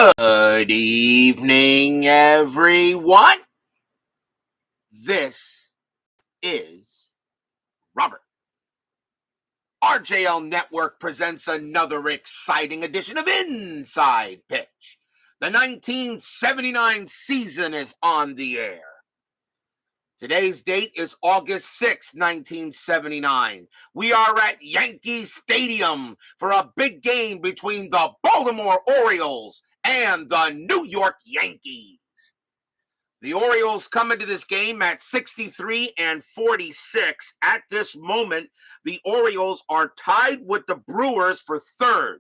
Good evening, everyone. This is Robert. RJL Network presents another exciting edition of Inside Pitch. The 1979 season is on the air. Today's date is August 6, 1979. We are at Yankee Stadium for a big game between the Baltimore Orioles and the New York Yankees. The Orioles come into this game at 63-46. At this moment, the Orioles are tied with the Brewers for third.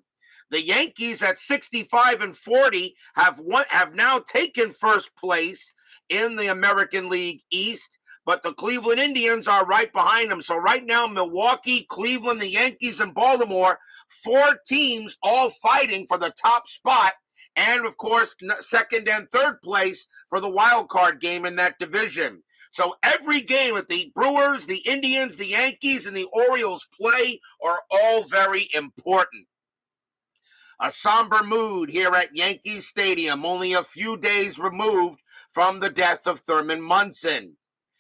The Yankees at 65-40 have now taken first place in the American League East, but the Cleveland Indians are right behind them. So right now, Milwaukee, Cleveland, the Yankees, and Baltimore, four teams all fighting for the top spot, and of course, second and third place for the wild card game in that division. So every game that the Brewers, the Indians, the Yankees, and the Orioles play are all very important. A somber mood here at Yankee Stadium, only a few days removed from the death of Thurman Munson.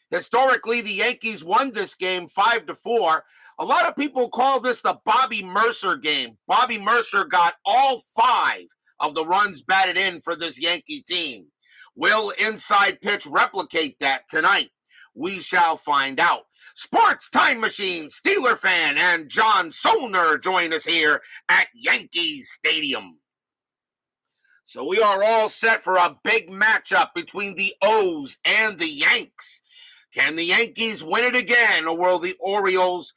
Historically, the Yankees won this game 5-4. A lot of people call this the Bobby Mercer game. Bobby Mercer got all 5 of the runs batted in for this Yankee team. Will Inside Pitch replicate that tonight? We shall find out. Sports Time Machine, Steeler fan, and John Solner join us here at Yankee Stadium. So we are all set for a big matchup between the O's and the Yanks. Can the Yankees win it again, or will the Orioles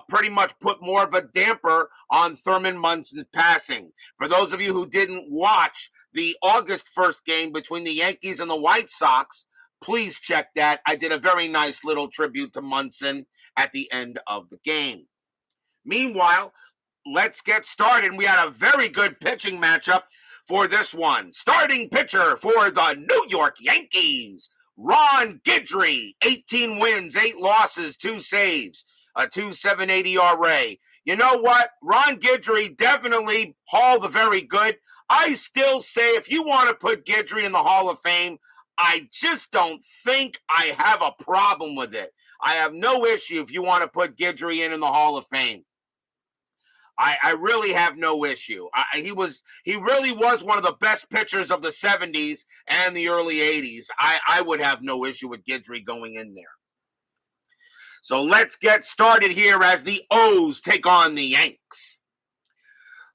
pretty much put more of a damper on Thurman Munson's passing? For those of you who didn't watch the August 1st game between the Yankees and the White Sox, please check that. I did a very nice little tribute to Munson at the end of the game. Meanwhile, let's get started. We had a very good pitching matchup for this one. Starting pitcher for the New York Yankees, Ron Guidry, 18 wins, 8 losses, 2 saves, a 2.78 ERA. You know what? Ron Guidry definitely Hall the Very Good. I still say if you want to put Guidry in the Hall of Fame, I just don't think I have a problem with it. I have no issue if you want to put Guidry in the Hall of Fame. I really have no issue. He really was one of the best pitchers of the 70s and the early 80s. I would have no issue with Guidry going in there. So let's get started here as the O's take on the Yanks.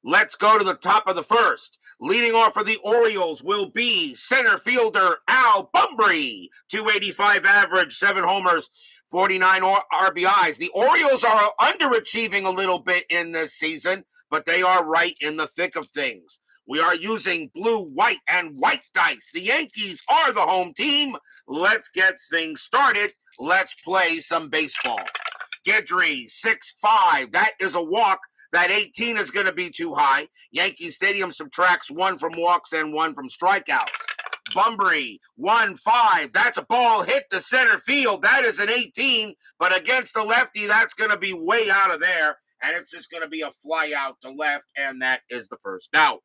Let's go to the top of the first. Leading off for the Orioles will be center fielder Al Bumbry, 285 average, 7 homers, 49 RBIs. The Orioles are underachieving a little bit in this season, but they are right in the thick of things. We are using blue, white, and white dice. The Yankees are the home team. Let's get things started. Let's play some baseball. Guidry, 6'5". That is a walk. That 18 is going to be too high. Yankee Stadium subtracts 1 from walks and 1 from strikeouts. Bumbry, 1-5. That's a ball hit to center field. That is an 18, but against the lefty, that's going to be way out of there, and it's just going to be a fly out to left, and that is the first out.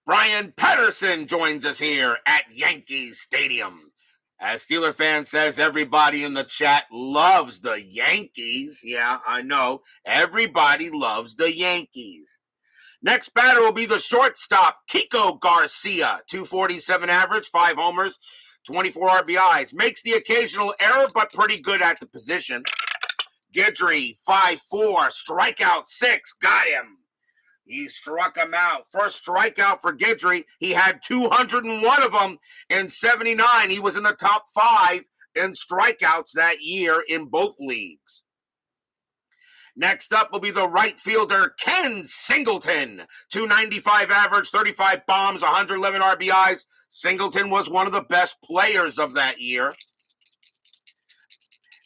Brian Patterson joins us here at Yankee Stadium. As Steeler fan says, everybody in the chat loves the Yankees. Yeah, I know. Everybody loves the Yankees. Next batter will be the shortstop, Kiko Garcia, 247 average, 5 homers, 24 RBIs. Makes the occasional error, but pretty good at the position. Guidry, 5'4", strikeout 6, got him. He struck him out. First strikeout for Guidry. He had 201 of them in 79. He was in the top 5 in strikeouts that year in both leagues. Next up will be the right fielder, Ken Singleton. 295 average, 35 bombs, 111 RBIs. Singleton was one of the best players of that year.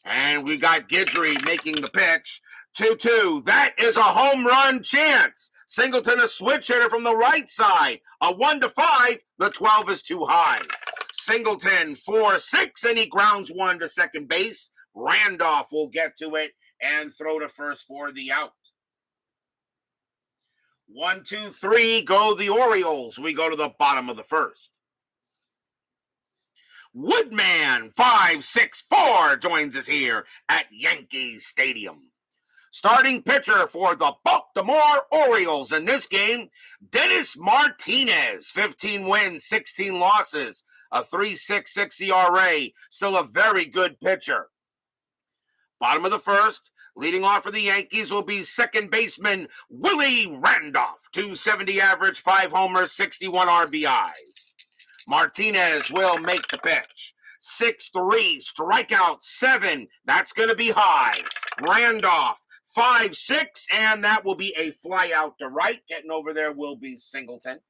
And we got Guidry making the pitch. 2-2. That is a home run chance. Singleton, a switch hitter from the right side. A 1-5. The 12 is too high. Singleton, 4-6, and he grounds one to second base. Randolph will get to it and throw to first for the out. 1, 2, 3 go the Orioles. We go to the bottom of the first. Woodman 564 joins us here at Yankee Stadium. Starting pitcher for the Baltimore Orioles in this game, Dennis Martinez, 15 wins, 16 losses, a 3.66 ERA, still a very good pitcher. Bottom of the first, leading off for the Yankees will be second baseman Willie Randolph, 270 average, 5 homers, 61 RBIs. Martinez will make the pitch. 6-3, strikeout 7. That's going to be high. Randolph 5-6, and that will be a fly out to right. Getting over there will be Singleton.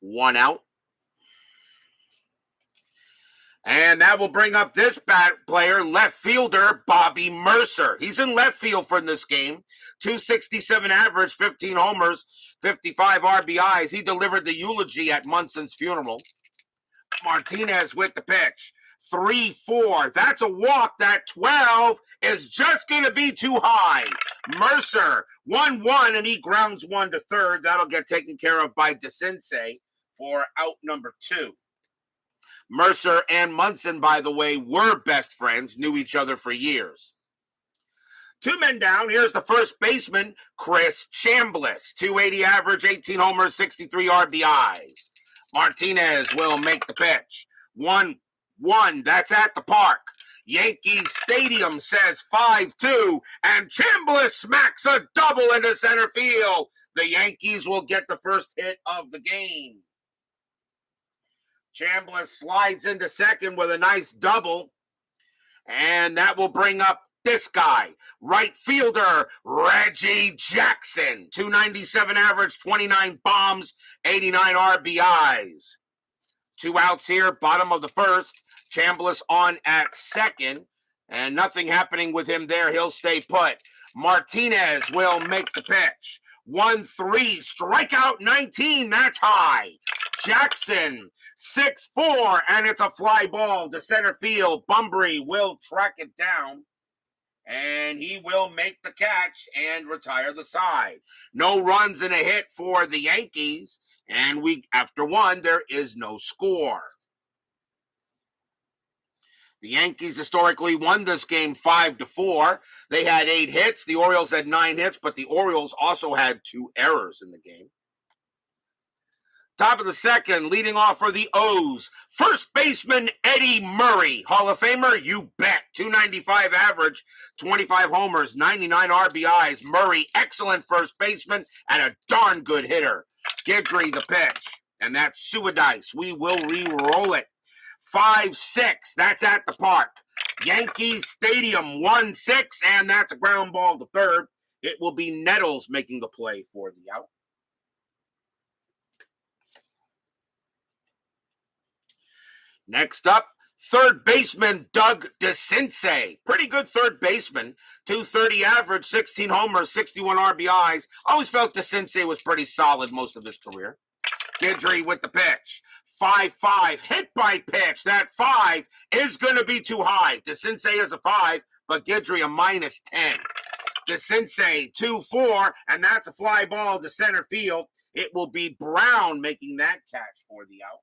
1 out. And that will bring up this bat player, left fielder Bobby Mercer. He's in left field for this game. 267 average, 15 homers, 55 RBIs. He delivered the eulogy at Munson's funeral. Martinez with the pitch. 3-4. That's a walk. That 12 is just going to be too high. Mercer, 1-1, and he grounds one to third. That'll get taken care of by Desensei for out number 2. Mercer and Munson, by the way, were best friends, knew each other for years. 2 men down. Here's the first baseman, Chris Chambliss. 280 average, 18 homers, 63 RBIs. Martinez will make the pitch. 1-1. That's at the park. Yankee Stadium says 5-2, and Chambliss smacks a double into center field. The Yankees will get the first hit of the game. Chambliss slides into second with a nice double, and that will bring up this guy, right fielder Reggie Jackson. 297 average, 29 bombs, 89 RBIs. 2 outs here, bottom of the first. Chambliss on at second, and nothing happening with him there. He'll stay put. Martinez will make the pitch. 1-3, strikeout 19, that's high. Jackson, 6-4, and it's a fly ball to center field. Bumbry will track it down, and he will make the catch and retire the side. No runs and a hit for the Yankees, and after 1, there is no score. The Yankees historically won this game 5-4. They had 8 hits. The Orioles had 9 hits, but the Orioles also had 2 errors in the game. Top of the second, leading off for the O's, first baseman Eddie Murray. Hall of Famer, you bet. 295 average, 25 homers, 99 RBIs. Murray, excellent first baseman and a darn good hitter. Guidry the pitch, and that's Suadice. We will re-roll it. 5-6, that's at the park. Yankee Stadium, 1-6, and that's a ground ball to third. It will be Nettles making the play for the out. Next up, third baseman Doug Desensei. Pretty good third baseman. 230 average, 16 homers, 61 RBIs. Always felt Desensei was pretty solid most of his career. Guidry with the pitch. 5-5, hit by pitch. That 5 is going to be too high. Desensei is a 5, but Guidry a -10. Desensei 2-4, and that's a fly ball to center field. It will be Brown making that catch for the out.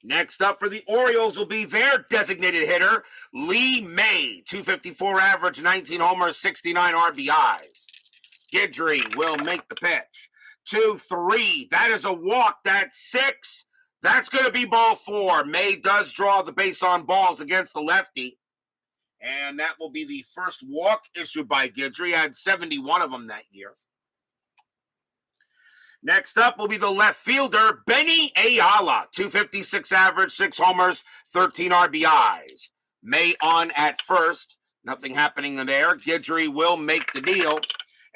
Next up for the Orioles will be their designated hitter, Lee May. 254 average, 19 homers, 69 RBIs. Guidry will make the pitch. 2-3. That is a walk. That's 6. That's going to be ball 4. May does draw the base on balls against the lefty. And that will be the first walk issued by Guidry. Had 71 of them that year. Next up will be the left fielder, Benny Ayala. 256 average, 6 homers, 13 RBIs. May on at first. Nothing happening there. Guidry will make the deal.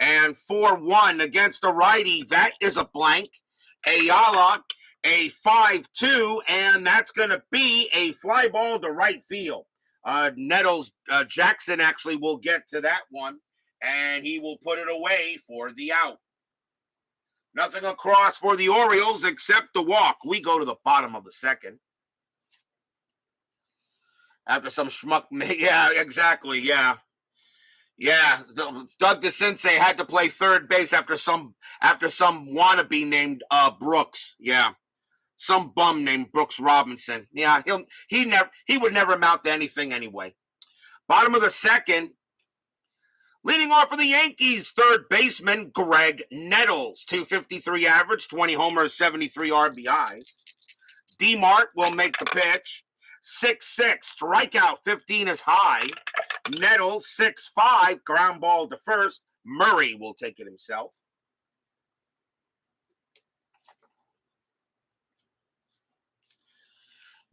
And 4-1 against a righty. That is a blank. Ayala, a 5-2, and that's going to be a fly ball to right field. Nettles, Jackson actually will get to that one, and he will put it away for the out. Nothing across for the Orioles except the walk. We go to the bottom of the second. After some schmuck, yeah, exactly, yeah. Yeah, Doug Desensei had to play third base after some wannabe named Brooks. Yeah, some bum named Brooks Robinson. Yeah, he would never amount to anything anyway. Bottom of the second, leading off for the Yankees, third baseman Greg Nettles, 253 average, 20 homers, 73 RBIs. D-Mart will make the pitch. 6'6", strikeout, 15 is high. Nettles, 6'5", ground ball to first. Murray will take it himself.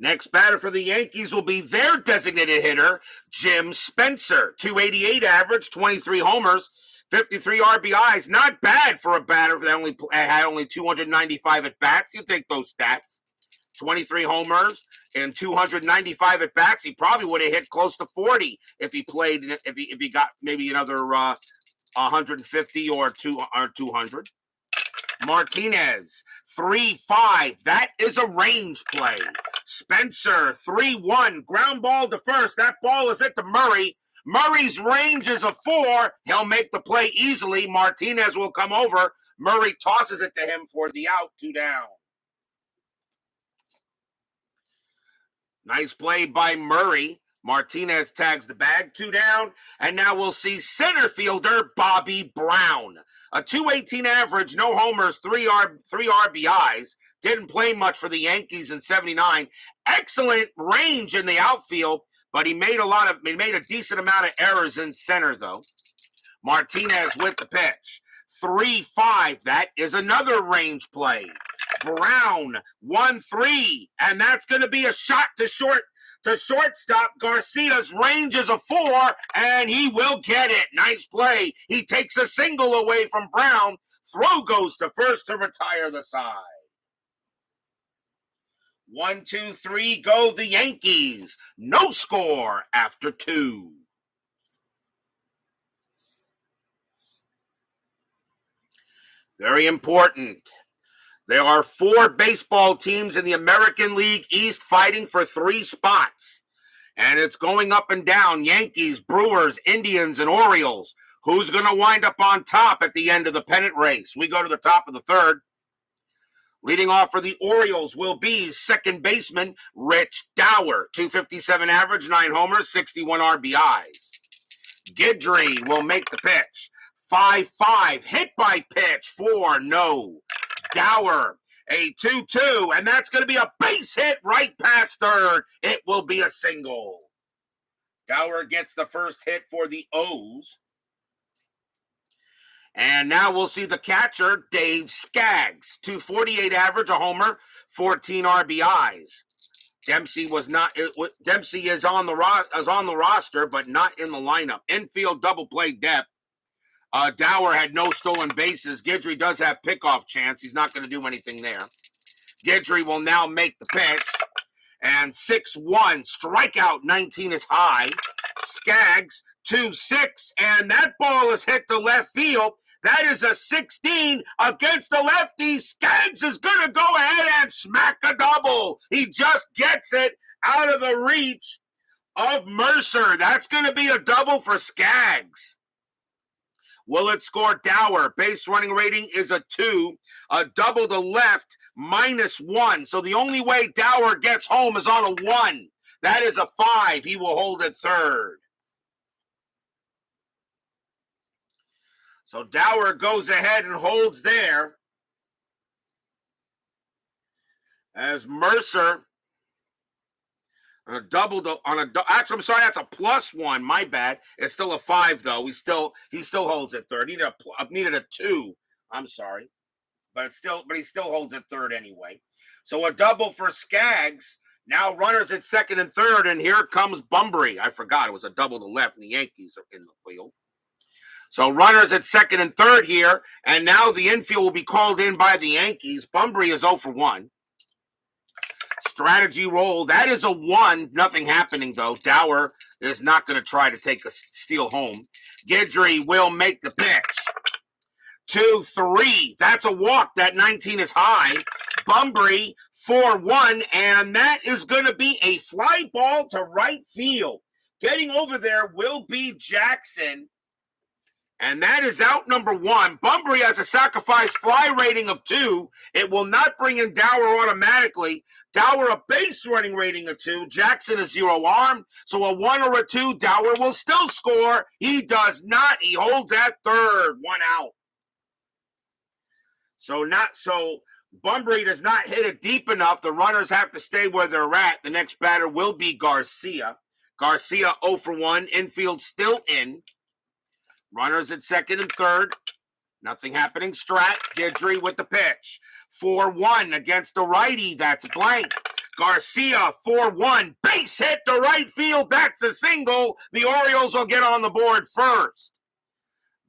Next batter for the Yankees will be their designated hitter, Jim Spencer. 288 average, 23 homers, 53 RBIs. Not bad for a batter that had only 295 at bats. You take those stats. 23 homers and 295 at bats. He probably would have hit close to 40 if he played. If he got maybe another 150 or 200. Martinez, 3-5. That is a range play. Spencer, 3-1. Ground ball to first. That ball is hit to Murray. Murray's range is a 4. He'll make the play easily. Martinez will come over. Murray tosses it to him for the out, 2 down. Nice play by Murray. Martinez tags the bag, 2 down. And now we'll see center fielder Bobby Brown. A 218 average, no homers, 3 RBIs. Didn't play much for the Yankees in 79. Excellent range in the outfield, but he made a decent amount of errors in center, though. Martinez with the pitch. 3-5. That is another range play. Brown, 1-3, and that's going to be a shot to shortstop. Garcia's range is a 4, and he will get it. Nice play. He takes a single away from Brown. Throw goes to first to retire the side. 1-2-3, go the Yankees. No score after 2. Very important. There are 4 baseball teams in the American League East fighting for 3 spots. And it's going up and down. Yankees, Brewers, Indians, and Orioles. Who's going to wind up on top at the end of the pennant race? We go to the top of the third. Leading off for the Orioles will be second baseman Rich Dower. 257 average, 9 homers, 61 RBIs. Guidry will make the pitch. 5-5, hit by pitch, 4, no. Dower, a 2-2, and that's going to be a base hit right past third. It will be a single. Dower gets the first hit for the O's. And now we'll see the catcher, Dave Skaggs. 248 average, a homer, 14 RBIs. Dempsey is on the roster, but not in the lineup. Infield double play depth. Dower had no stolen bases. Guidry does have pickoff chance. He's not going to do anything there. Guidry will now make the pitch. And 6-1, strikeout, 19 is high. Skaggs, 2-6, and that ball is hit to left field. That is a 16 against the lefty. Skaggs is going to go ahead and smack a double. He just gets it out of the reach of Mercer. That's going to be a double for Skaggs. Will it score Dower? Base running rating is a 2. A double to left, -1. So the only way Dower gets home is on a 1. That is a 5. He will hold at third. So Dower goes ahead and holds there. As Mercer actually, I'm sorry, that's a +1. My bad. It's still a 5 though. He still holds at third. He needed a 2. I'm sorry, but he still holds at third anyway. So a double for Skaggs. Now runners at second and third, and here comes Bumbry. I forgot it was a double to left, and the Yankees are in the field. So runners at second and third here, and now the infield will be called in by the Yankees. Bumbry is 0 for 1. Strategy roll. That is a 1. Nothing happening, though. Dower is not going to try to take a steal home. Guidry will make the pitch. 2-3. That's a walk. That 19 is high. Bumbry 4-1, and that is going to be a fly ball to right field. Getting over there will be Jackson, and that is out number 1. Bumbry has a sacrifice fly rating of 2. It will not bring in Dower automatically. Dower a base running rating of 2. Jackson is 0 arm. So a 1 or a 2, Dower will still score. He does not. He holds at third. 1 out. So Bumbry does not hit it deep enough. The runners have to stay where they're at. The next batter will be Garcia. Garcia 0 for 1. Infield still in. Runners at second and third. Nothing happening. Strat. Guidry with the pitch. 4-1 against the righty. That's blank. Garcia 4-1. Base hit to right field. That's a single. The Orioles will get on the board first.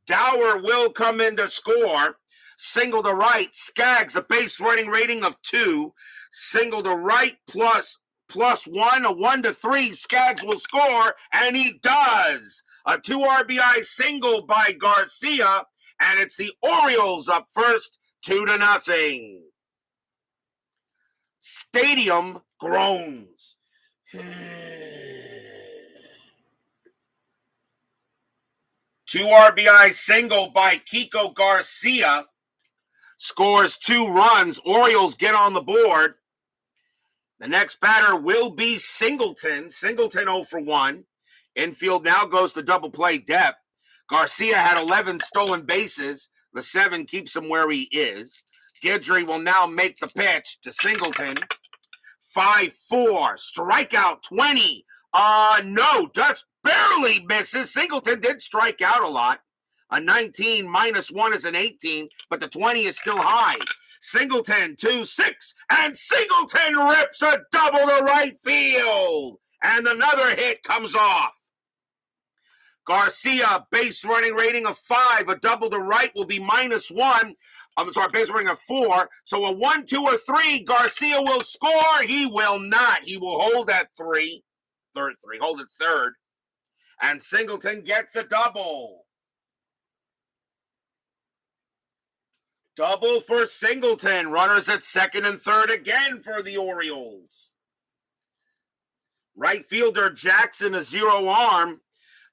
Dower will come in to score. Single to right. Skaggs a base running rating of 2. Single to right plus 1. A 1 to 3. Skaggs will score, and he does. A 2 RBI single by Garcia, and it's the Orioles up first, 2-0. Stadium groans. 2 RBI single by Kiko Garcia scores 2 runs. Orioles get on the board. The next batter will be Singleton. Singleton 0 for 1. Infield now goes to double play depth. Garcia had 11 stolen bases. The 7 keeps him where he is. Guidry will now make the pitch to Singleton. 5-4. Strikeout 20. No, just barely misses. Singleton did strike out a lot. A 19 minus 1 is an 18, but the 20 is still high. Singleton 2-6, and Singleton rips a double to right field. And another hit comes off. Garcia, base running rating of 5. A double to right will be -1. Base running of 4. So a 1, 2, or 3. Garcia will score. He will not. He will hold at 3. Hold at third. And Singleton gets a double. Double for Singleton. Runners at second and third again for the Orioles. Right fielder Jackson is 0 arm.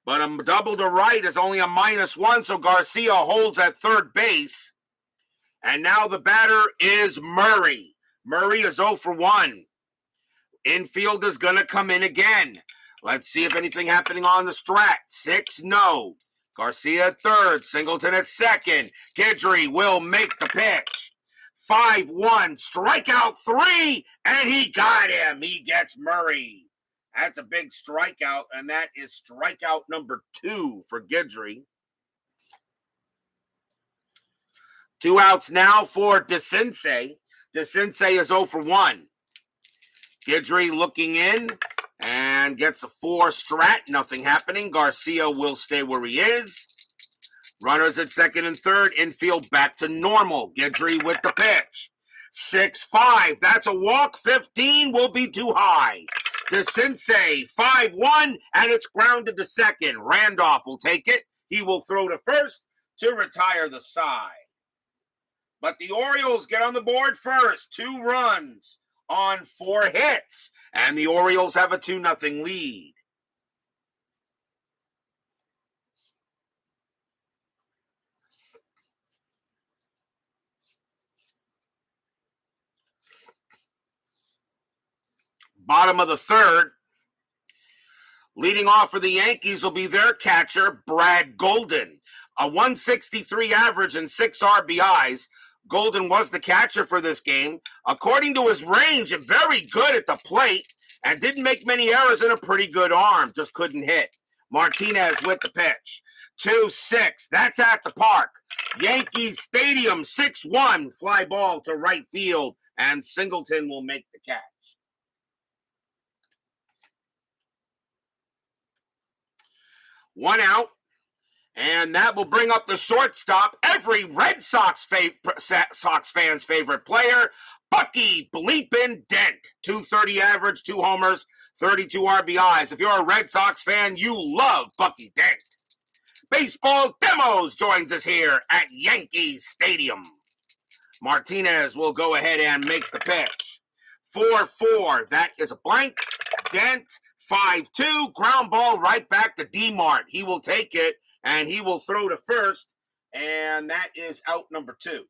But a double to right is only a -1, so Garcia holds at third base. And now the batter is Murray. Murray is 0 for 1. Infield is going to come in again. Let's see if anything happening on the strat. 6, no. Garcia at third. Singleton at second. Guidry will make the pitch. 5-1. Strikeout 3, and he got him. He gets Murray. That's a big strikeout, and that is strikeout number 2 for Guidry. 2 outs now for Desensei. Desensei is 0 for 1. Guidry looking in and gets a 4 strat. Nothing happening. Garcia will stay where he is. Runners at second and third. Infield back to normal. Guidry with the pitch. 6-5. That's a walk. 15 will be too high. Desensei 5-1, and it's grounded to second. Randolph will take it. He will throw to first to retire the side. But the Orioles get on the board first. 2 runs on 4 hits, and the Orioles have a 2-0 lead. Bottom of the third. Leading off for the Yankees will be their catcher, Brad Golden. A 163 average and 6 RBIs. Golden was the catcher for this game. According to his range, very good at the plate and didn't make many errors and a pretty good arm. Just couldn't hit. Martinez with the pitch. 2-6. That's at the park. Yankees Stadium 6-1. Fly ball to right field, and Singleton will make the catch. 1 out, and that will bring up the shortstop, every Red Sox fan's favorite player, Bucky Bleepin' Dent. 230 average, 2 homers, 32 RBIs. If you're a Red Sox fan, you love Bucky Dent. Baseball Demos joins us here at Yankee Stadium. Martinez will go ahead and make the pitch. 4-4. That is a blank. Dent. 5-2. Ground ball right back to D-Mart. He will take it, and he will throw to first, and that is out number 2.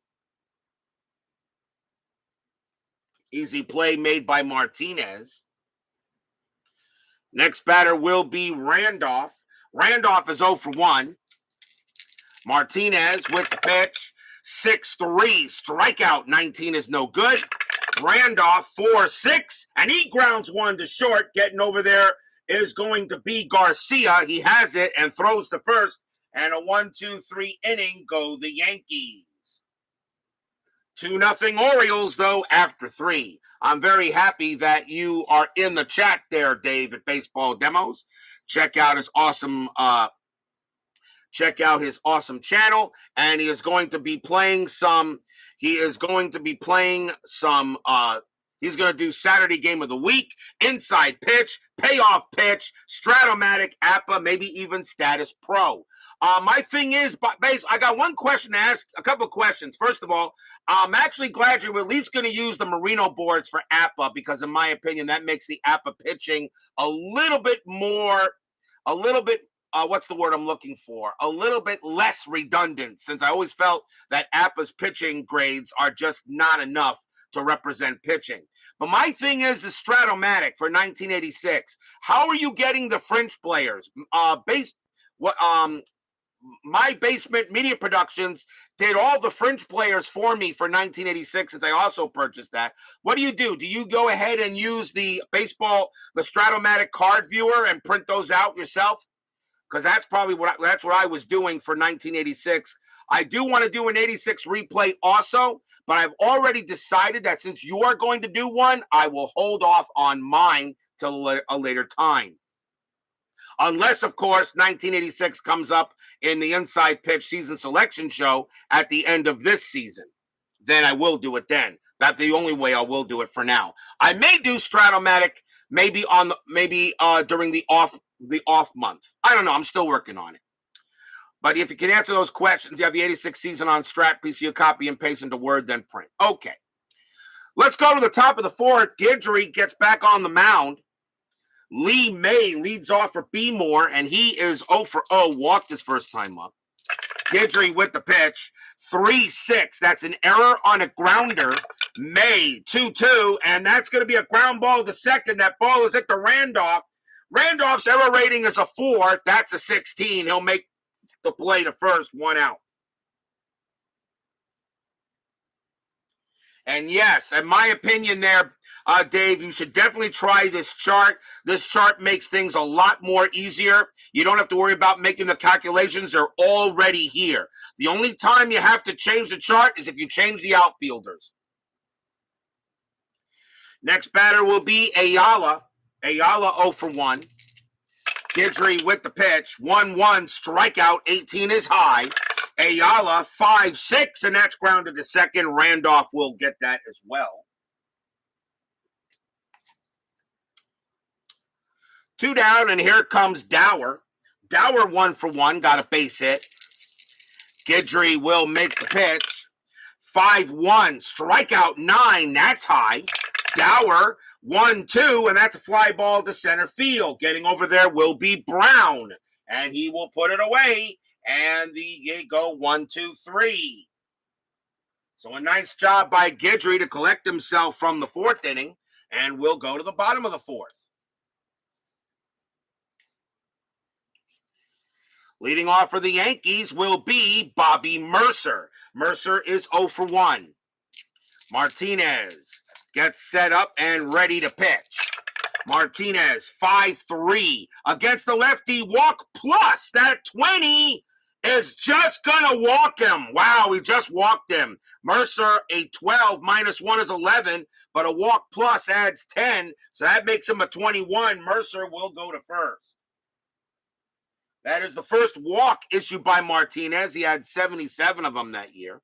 Easy play made by Martinez. Next batter will be Randolph. Randolph is 0 for 1. Martinez with the pitch. 6-3. Strikeout. 19 is no good. Randolph 4-6. And he grounds one to short. Getting over there is going to be Garcia. He has it and throws to first. And a 1-2-3 inning go the Yankees. 2-0 Orioles, though, after 3. I'm very happy that you are in the chat there, Dave, at Baseball Demos. Check out his awesome channel, and he is going to be playing some. He's going to do Saturday Game of the Week, Inside Pitch, Payoff Pitch, Stratomatic, APA, maybe even Status Pro. My thing is, I got one question to ask, a couple of questions. First of all, I'm actually glad you're at least going to use the Merino boards for APA, because in my opinion, that makes the APA pitching a little bit, what's the word I'm looking for? A little bit less redundant, since I always felt that APA's pitching grades are just not enough to represent pitching. But my thing is the Stratomatic for 1986. How are you getting the French players? My Basement Media Productions did all the French players for me for 1986, since I also purchased that. What do? Do you go ahead and use the Stratomatic card viewer and print those out yourself? Because that's probably what I was doing for 1986. I do want to do an 86 replay also, but I've already decided that since you are going to do one, I will hold off on mine till a later time. Unless, of course, 1986 comes up in the Inside Pitch season selection show at the end of this season. Then I will do it then. That's the only way I will do it for now. I may do Stratomatic maybe during the off month. I don't know. I'm still working on it. But if you can answer those questions, you have the 86 season on Strat. Please you copy and paste into Word, then print. Okay. Let's go to the top of the 4th. Guidry gets back on the mound. Lee May leads off for B-Moore, and he is 0 for 0. Walked his first time up. Guidry with the pitch. 3-6. That's an error on a grounder. May 2-2, and that's going to be a ground ball to second. That ball is at the Randolph. Randolph's error rating is a 4. That's a 16. He'll make the play to first, 1 out. And yes, in my opinion there, Dave, you should definitely try this chart. This chart makes things a lot more easier. You don't have to worry about making the calculations. They're already here. The only time you have to change the chart is if you change the outfielders. Next batter will be Ayala. Ayala 0 for 1. Guidry with the pitch. 1-1 strikeout. 18 is high. Ayala 5-6, and that's grounded to second. Randolph will get that as well. 2 down, and here comes Dower. Dower 1 for 1, got a base hit. Guidry will make the pitch. 5-1, strikeout 9, that's high. Dower 1-2, and that's a fly ball to center field. Getting over there will be Brown, and he will put it away. And they go 1-2-3. So a nice job by Guidry to collect himself from the 4th inning, and we'll go to the bottom of the 4th. Leading off for the Yankees will be Bobby Mercer. Mercer is 0 for 1. Martinez gets set up and ready to pitch. Martinez, 5-3 against the lefty, walk plus. That 20 is just going to walk him. Wow, he just walked him. Mercer, a 12, -1 is 11, but a walk plus adds 10, so that makes him a 21. Mercer will go to first. That is the first walk issued by Martinez. He had 77 of them that year.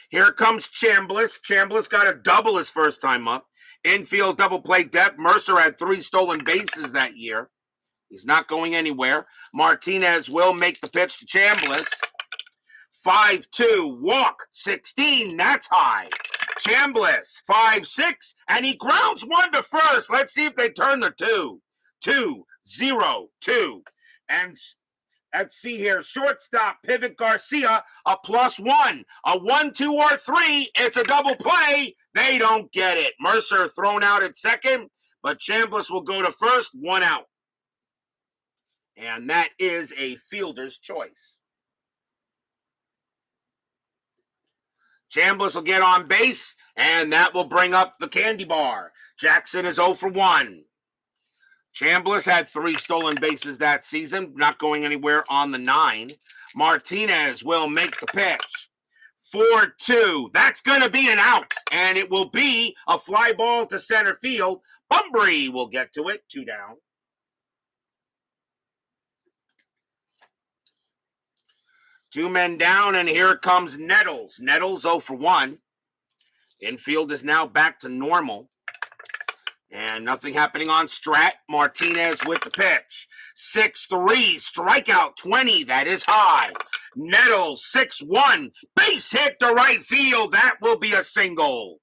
Here comes Chambliss. Chambliss got a double his first time up. Infield double play depth. Mercer had 3 stolen bases that year. He's not going anywhere. Martinez will make the pitch to Chambliss. 5-2, walk, 16, that's high. Chambliss, 5-6, and he grounds one to first. Let's see if they turn the 2. 2-0-2. And let's see here. Shortstop, Pivot Garcia, a +1. A 1, 2, or 3. It's a double play. They don't get it. Mercer thrown out at second, but Chambliss will go to first, 1 out. And that is a fielder's choice. Chambliss will get on base, and that will bring up the candy bar. Jackson is 0 for 1. Chambliss had 3 stolen bases that season, not going anywhere on the 9. Martinez will make the pitch. 4-2. That's going to be an out, and it will be a fly ball to center field. Bumbry will get to it, 2 down. Two men down, and here comes Nettles. Nettles 0 for 1. Infield is now back to normal. And nothing happening on Strat. Martinez with the pitch. 6-3, strikeout 20. That is high. Nettles 6-1. Base hit to right field. That will be a single.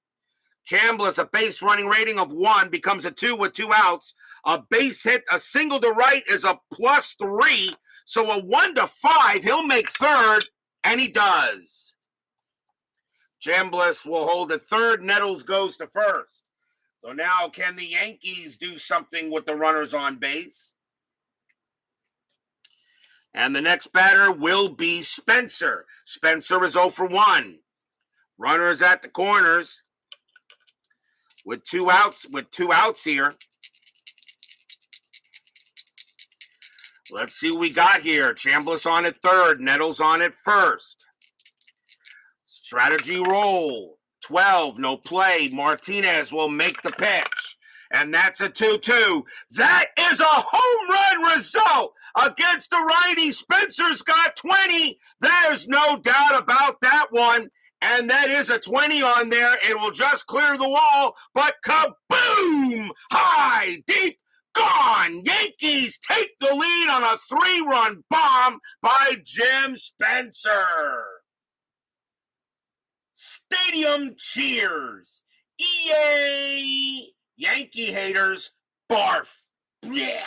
Chambliss, a base running rating of 1, becomes a 2 with 2 outs. A base hit, a single to right is a +3. So a 1 to 5, he'll make third, and he does. Chambliss will hold at third. Nettles goes to first. So now can the Yankees do something with the runners on base? And the next batter will be Spencer. Spencer is 0 for 1. Runners at the corners with 2 outs here. Let's see what we got here. Chambliss on at third. Nettles on at first. Strategy roll. 12, no play. Martinez will make the pitch. And that's a 2-2. That is a home run result against the righty. Spencer's got 20. There's no doubt about that one. And that is a 20 on there. It will just clear the wall. But kaboom! High, deep, gone. Yankees take the lead on a 3-run bomb by Jim Spencer. Stadium cheers. EA! Yankee haters, barf. Yeah.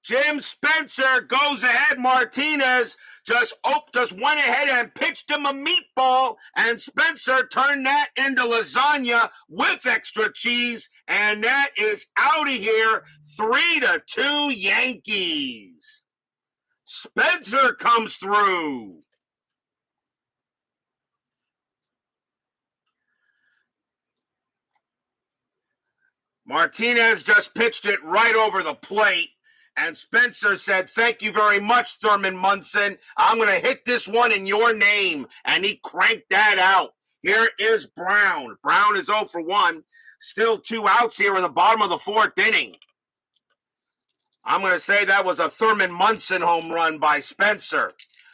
Jim Spencer goes ahead. Martinez just went ahead and pitched him a meatball, and Spencer turned that into lasagna with extra cheese, and that is out of here. 3-2 Yankees. Spencer comes through. Martinez just pitched it right over the plate. And Spencer said, "Thank you very much, Thurman Munson. I'm going to hit this one in your name." And he cranked that out. Here is Brown. Brown is 0 for 1. Still 2 outs here in the bottom of the 4th inning. I'm going to say that was a Thurman Munson home run by Spencer.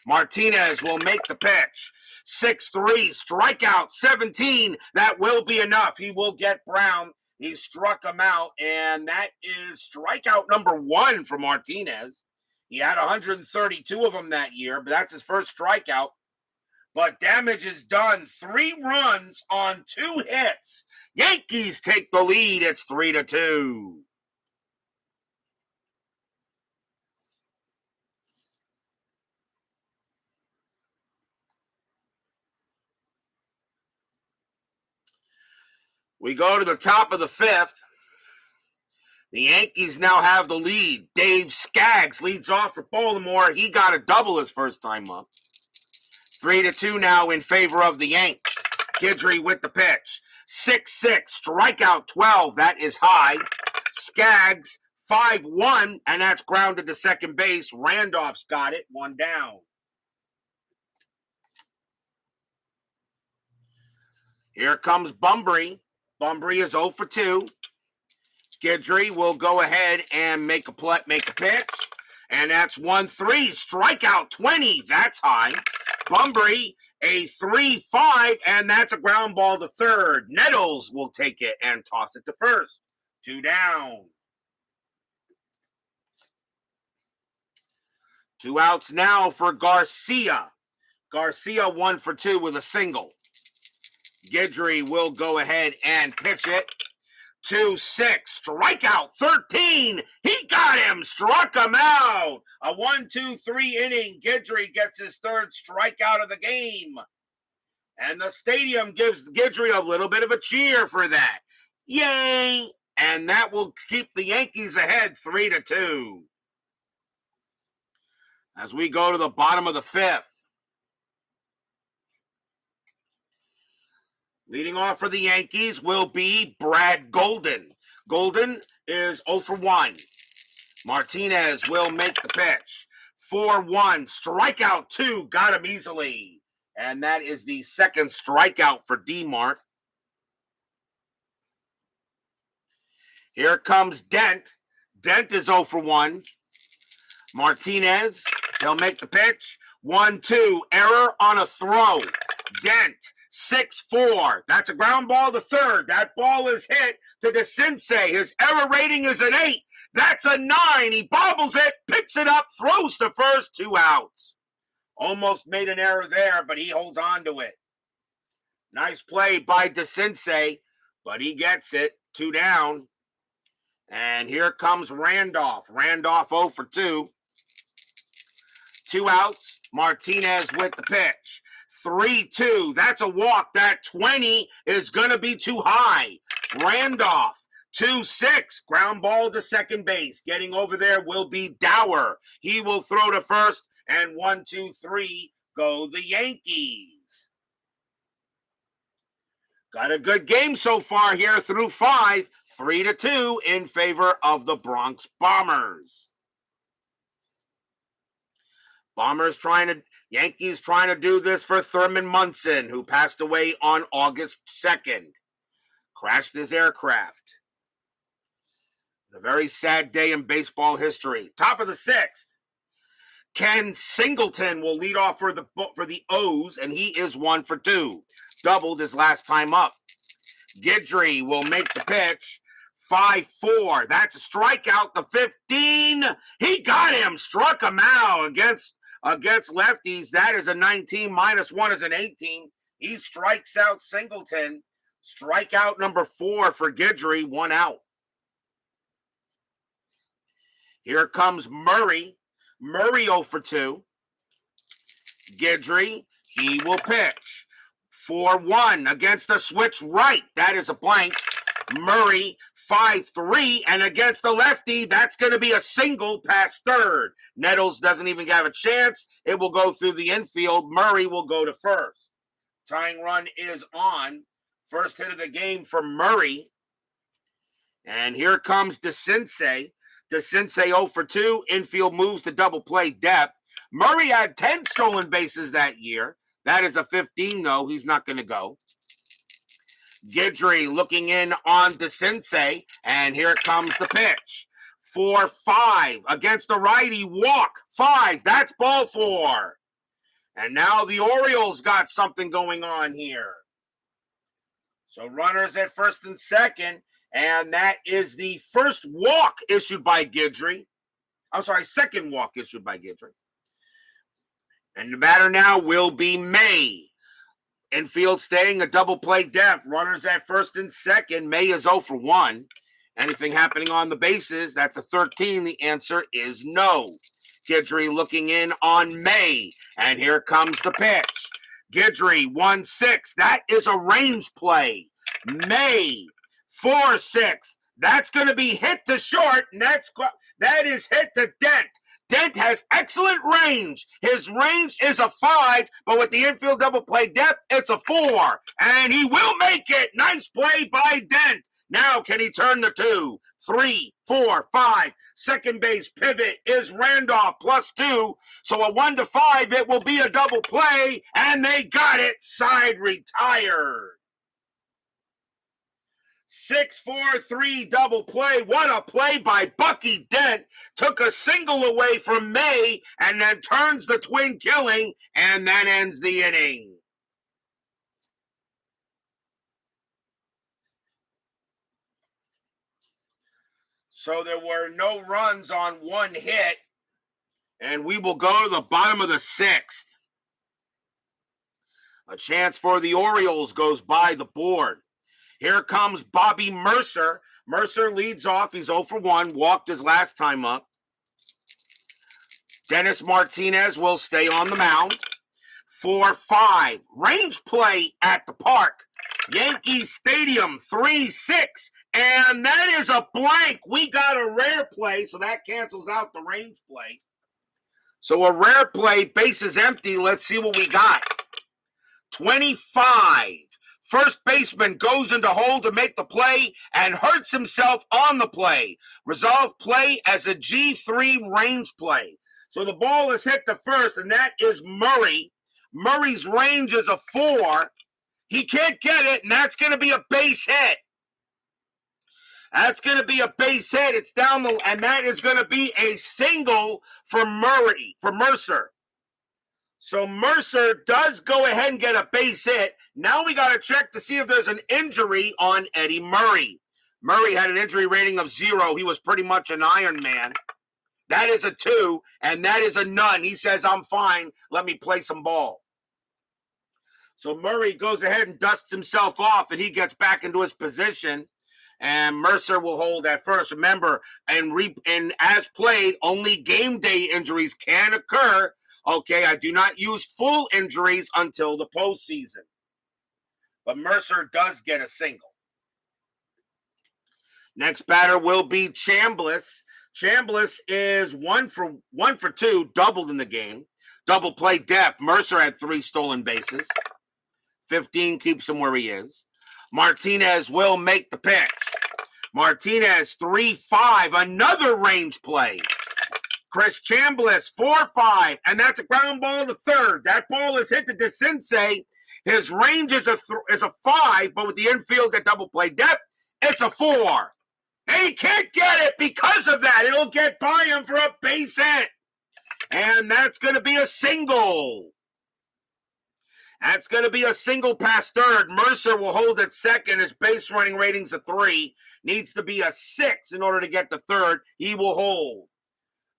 Martinez will make the pitch. 6-3, strikeout 17. That will be enough. He will get Brown. He struck him out, and that is strikeout number 1 for Martinez. He had 132 of them that year, but that's his first strikeout. But damage is done. 3 runs on 2 hits. Yankees take the lead. It's 3-2. We go to the top of the 5th. The Yankees now have the lead. Dave Skaggs leads off for Baltimore. He got a double his first time up. 3-2 now in favor of the Yanks. Guidry with the pitch. 6-6, strikeout 12. That is high. Skaggs 5-1, and that's grounded to second base. Randolph's got it. 1 down. Here comes Bumbry. Bumbry is 0 for 2. Guidry will go ahead and make a pitch. And that's 1-3. Strikeout 20. That's high. Bumbry, a 3-5, and that's a ground ball to third. Nettles will take it and toss it to first. 2 down. 2 outs now for Garcia. Garcia 1 for 2 with a single. Guidry will go ahead and pitch it. 2-6, strikeout 13. He got him, struck him out. A 1-2-3 inning. Guidry gets his third strikeout of the game. And the stadium gives Guidry a little bit of a cheer for that. Yay! And that will keep the Yankees ahead 3-2. As we go to the bottom of the fifth. Leading off for the Yankees will be Brad Golden. Golden is 0 for 1. Martinez will make the pitch. 4-1, strikeout 2, got him easily. And that is the second strikeout for D-Mart. Here comes Dent. Dent is 0 for 1. Martinez, he'll make the pitch. 1-2, error on a throw. Dent, 6-4. That's a ground ball to third. That ball is hit to Desensei. His error rating is an 8. That's a 9. He bobbles it, picks it up, throws to first, 2 outs. Almost made an error there, but he holds on to it. Nice play by Desensei, but he gets it. 2 down. And here comes Randolph. Randolph 0 for 2. 2 outs. Martinez with the pitch. 3-2. That's a walk. That 20 is going to be too high. Randolph. 2-6. Ground ball to second base. Getting over there will be Dower. He will throw to first. And 1-2-3 go the Yankees. Got a good game so far here through 5. 3-2 in favor of the Bronx Bombers. Yankees trying to do this for Thurman Munson, who passed away on August 2nd. Crashed his aircraft. A very sad day in baseball history. Top of the 6th. Ken Singleton will lead off for the O's, and he is 1 for 2. Doubled his last time up. Guidry will make the pitch. 5-4. That's a strikeout. The 15. He got him. Struck him out against lefties. That is a 19. -1 is an 18. He strikes out Singleton. Strikeout number 4 for Guidry. 1 out. Here comes Murray. Murray 0 for 2. Guidry, he will pitch. 4-1 against the switch right. That is a blank. Murray 5-3, and against the lefty, that's going to be a single past third. Nettles doesn't even have a chance. It will go through the infield. Murray will go to first. Tying run is on. First hit of the game for Murray. And here comes Desensei. Desensei 0 for 2. Infield moves to double play depth. Murray had 10 stolen bases that year. That is a 15, though. He's not going to go. Guidry looking in on Desensei. And here comes the pitch. 4-5 against the righty. Walk. 5. That's ball 4. And now the Orioles got something going on here. So runners at first and second. And that is the first walk issued by Guidry. I'm sorry, second walk issued by Guidry. And the batter now will be May. Infield staying a double play depth. Runners at first and second. May is 0 for 1. Anything happening on the bases? That's a 13. The answer is no. Guidry looking in on May. And here comes the pitch. Guidry 1-6. That is a range play. May 4-6. That's going to be hit to short, and that is hit to Dent. Dent has excellent range. His range is a 5, but with the infield double play depth, it's a 4. And he will make it. Nice play by Dent. Now can he turn the 2, 3, 4, 5. Second base pivot is Randolph +2. So a 1-5, it will be a double play, and they got it. Side retired. 6-4-3 double play. What a play by Bucky Dent. Took a single away from May and then turns the twin killing, and that ends the inning. So there were no runs on one hit. And we will go to the bottom of the 6th. A chance for the Orioles goes by the board. Here comes Bobby Mercer. Mercer leads off. He's 0 for 1. Walked his last time up. Dennis Martinez will stay on the mound. 4-5. Range play at the park. Yankee Stadium, 3-6. And that is a blank. We got a rare play, so that cancels out the range play. So a rare play, bases empty. Let's see what we got. 25. First baseman goes into hole to make the play and hurts himself on the play. Resolve play as a G3 range play. So the ball is hit to first, and that is Murray. Murray's range is a 4. He can't get it, and that's going to be a base hit. That's going to be a base hit. It's down the, and that is going to be a single for Mercer. So Mercer does go ahead and get a base hit. Now we got to check to see if there's an injury on Eddie Murray. Murray had an injury rating of 0. He was pretty much an Iron Man. That is a 2, and that is a none. He says, I'm fine. Let me play some ball. So Murray goes ahead and dusts himself off, and he gets back into his position. And Mercer will hold at first. Remember, and as played, only game day injuries can occur. Okay, I do not use full injuries until the postseason. But Mercer does get a single. Next batter will be Chambliss. Chambliss is 1 for 2, doubled in the game. Double play depth. Mercer had 3 stolen bases. 15 keeps him where he is. Martinez will make the pitch. Martinez, 3-5, another range play. Chris Chambliss, 4-5, and that's a ground ball to third. That ball is hit to Desensei. His range is a 5, but with the infield at double play depth, it's a 4. And he can't get it because of that. It'll get by him for a base hit. And that's going to be a single. That's going to be a single past third. Mercer will hold at second. His base running rating's a 3. Needs to be a 6 in order to get to third. He will hold.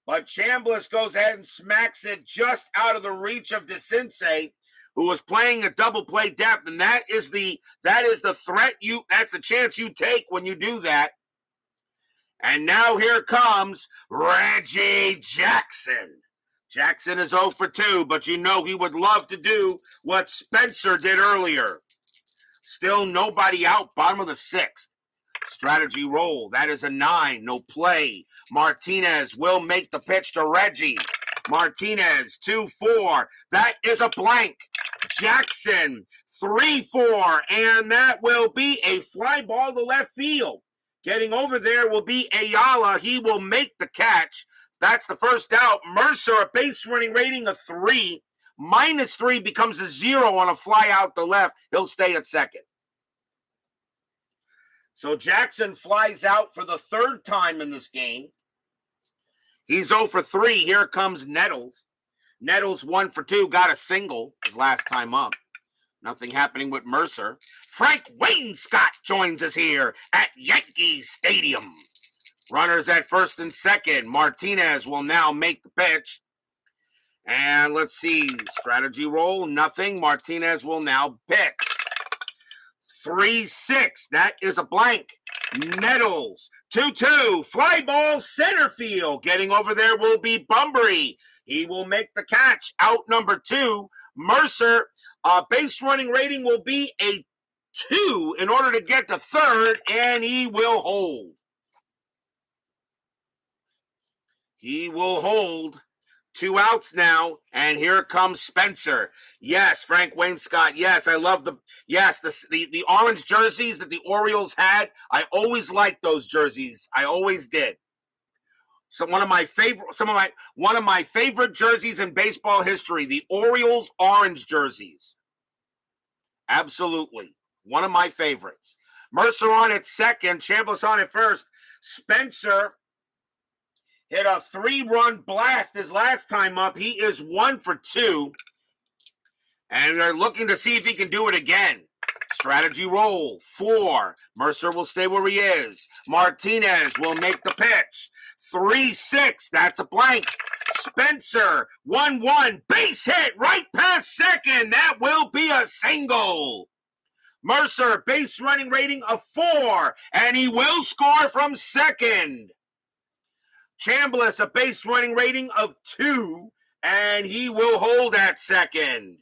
But Chambliss goes ahead and smacks it just out of the reach of Desensei, who was playing a double play depth. And that is the threat that's the chance you take when you do that. And now here comes Reggie Jackson. Jackson is 0 for 2, but you know he would love to do what Spencer did earlier. Still nobody out, bottom of the 6th. Strategy roll, that is a 9, no play. Martinez will make the pitch to Reggie. Martinez, 2-4, that is a blank. Jackson, 3-4, and that will be a fly ball to left field. Getting over there will be Ayala. He will make the catch. That's the first out. Mercer, a base running rating of 3. -3 becomes a 0 on a fly out to left. He'll stay at second. So Jackson flies out for the 3rd time in this game. He's 0 for 3. Here comes Nettles. Nettles 1 for 2. Got a single his last time up. Nothing happening with Mercer. Frank Wainscott joins us here at Yankee Stadium. Runners at first and second. Martinez will now make the pitch. And let's see. Strategy roll, nothing. Martinez will now pitch. 3-6. That is a blank. Nettles. 2-2. Fly ball center field. Getting over there will be Bumbry. He will make the catch. Out number 2. Mercer. Base running rating will be a 2 in order to get to third, and he will hold. He will hold. 2 outs now, and here comes Spencer. Yes, Frank Wainscott. Yes, I love the orange jerseys that the Orioles had. I always liked those jerseys. I always did. So one of my favorite jerseys in baseball history, the Orioles orange jerseys. Absolutely. One of my favorites. Mercer on at second, Chambliss on at first. Spencer hit a 3-run blast his last time up. He is 1 for 2. And they're looking to see if he can do it again. Strategy roll, 4. Mercer will stay where he is. Martinez will make the pitch. 3-6, that's a blank. Spencer, 1-1, base hit right past second. That will be a single. Mercer, base running rating of 4, and he will score from second. Chambliss, a base running rating of 2, and he will hold at second.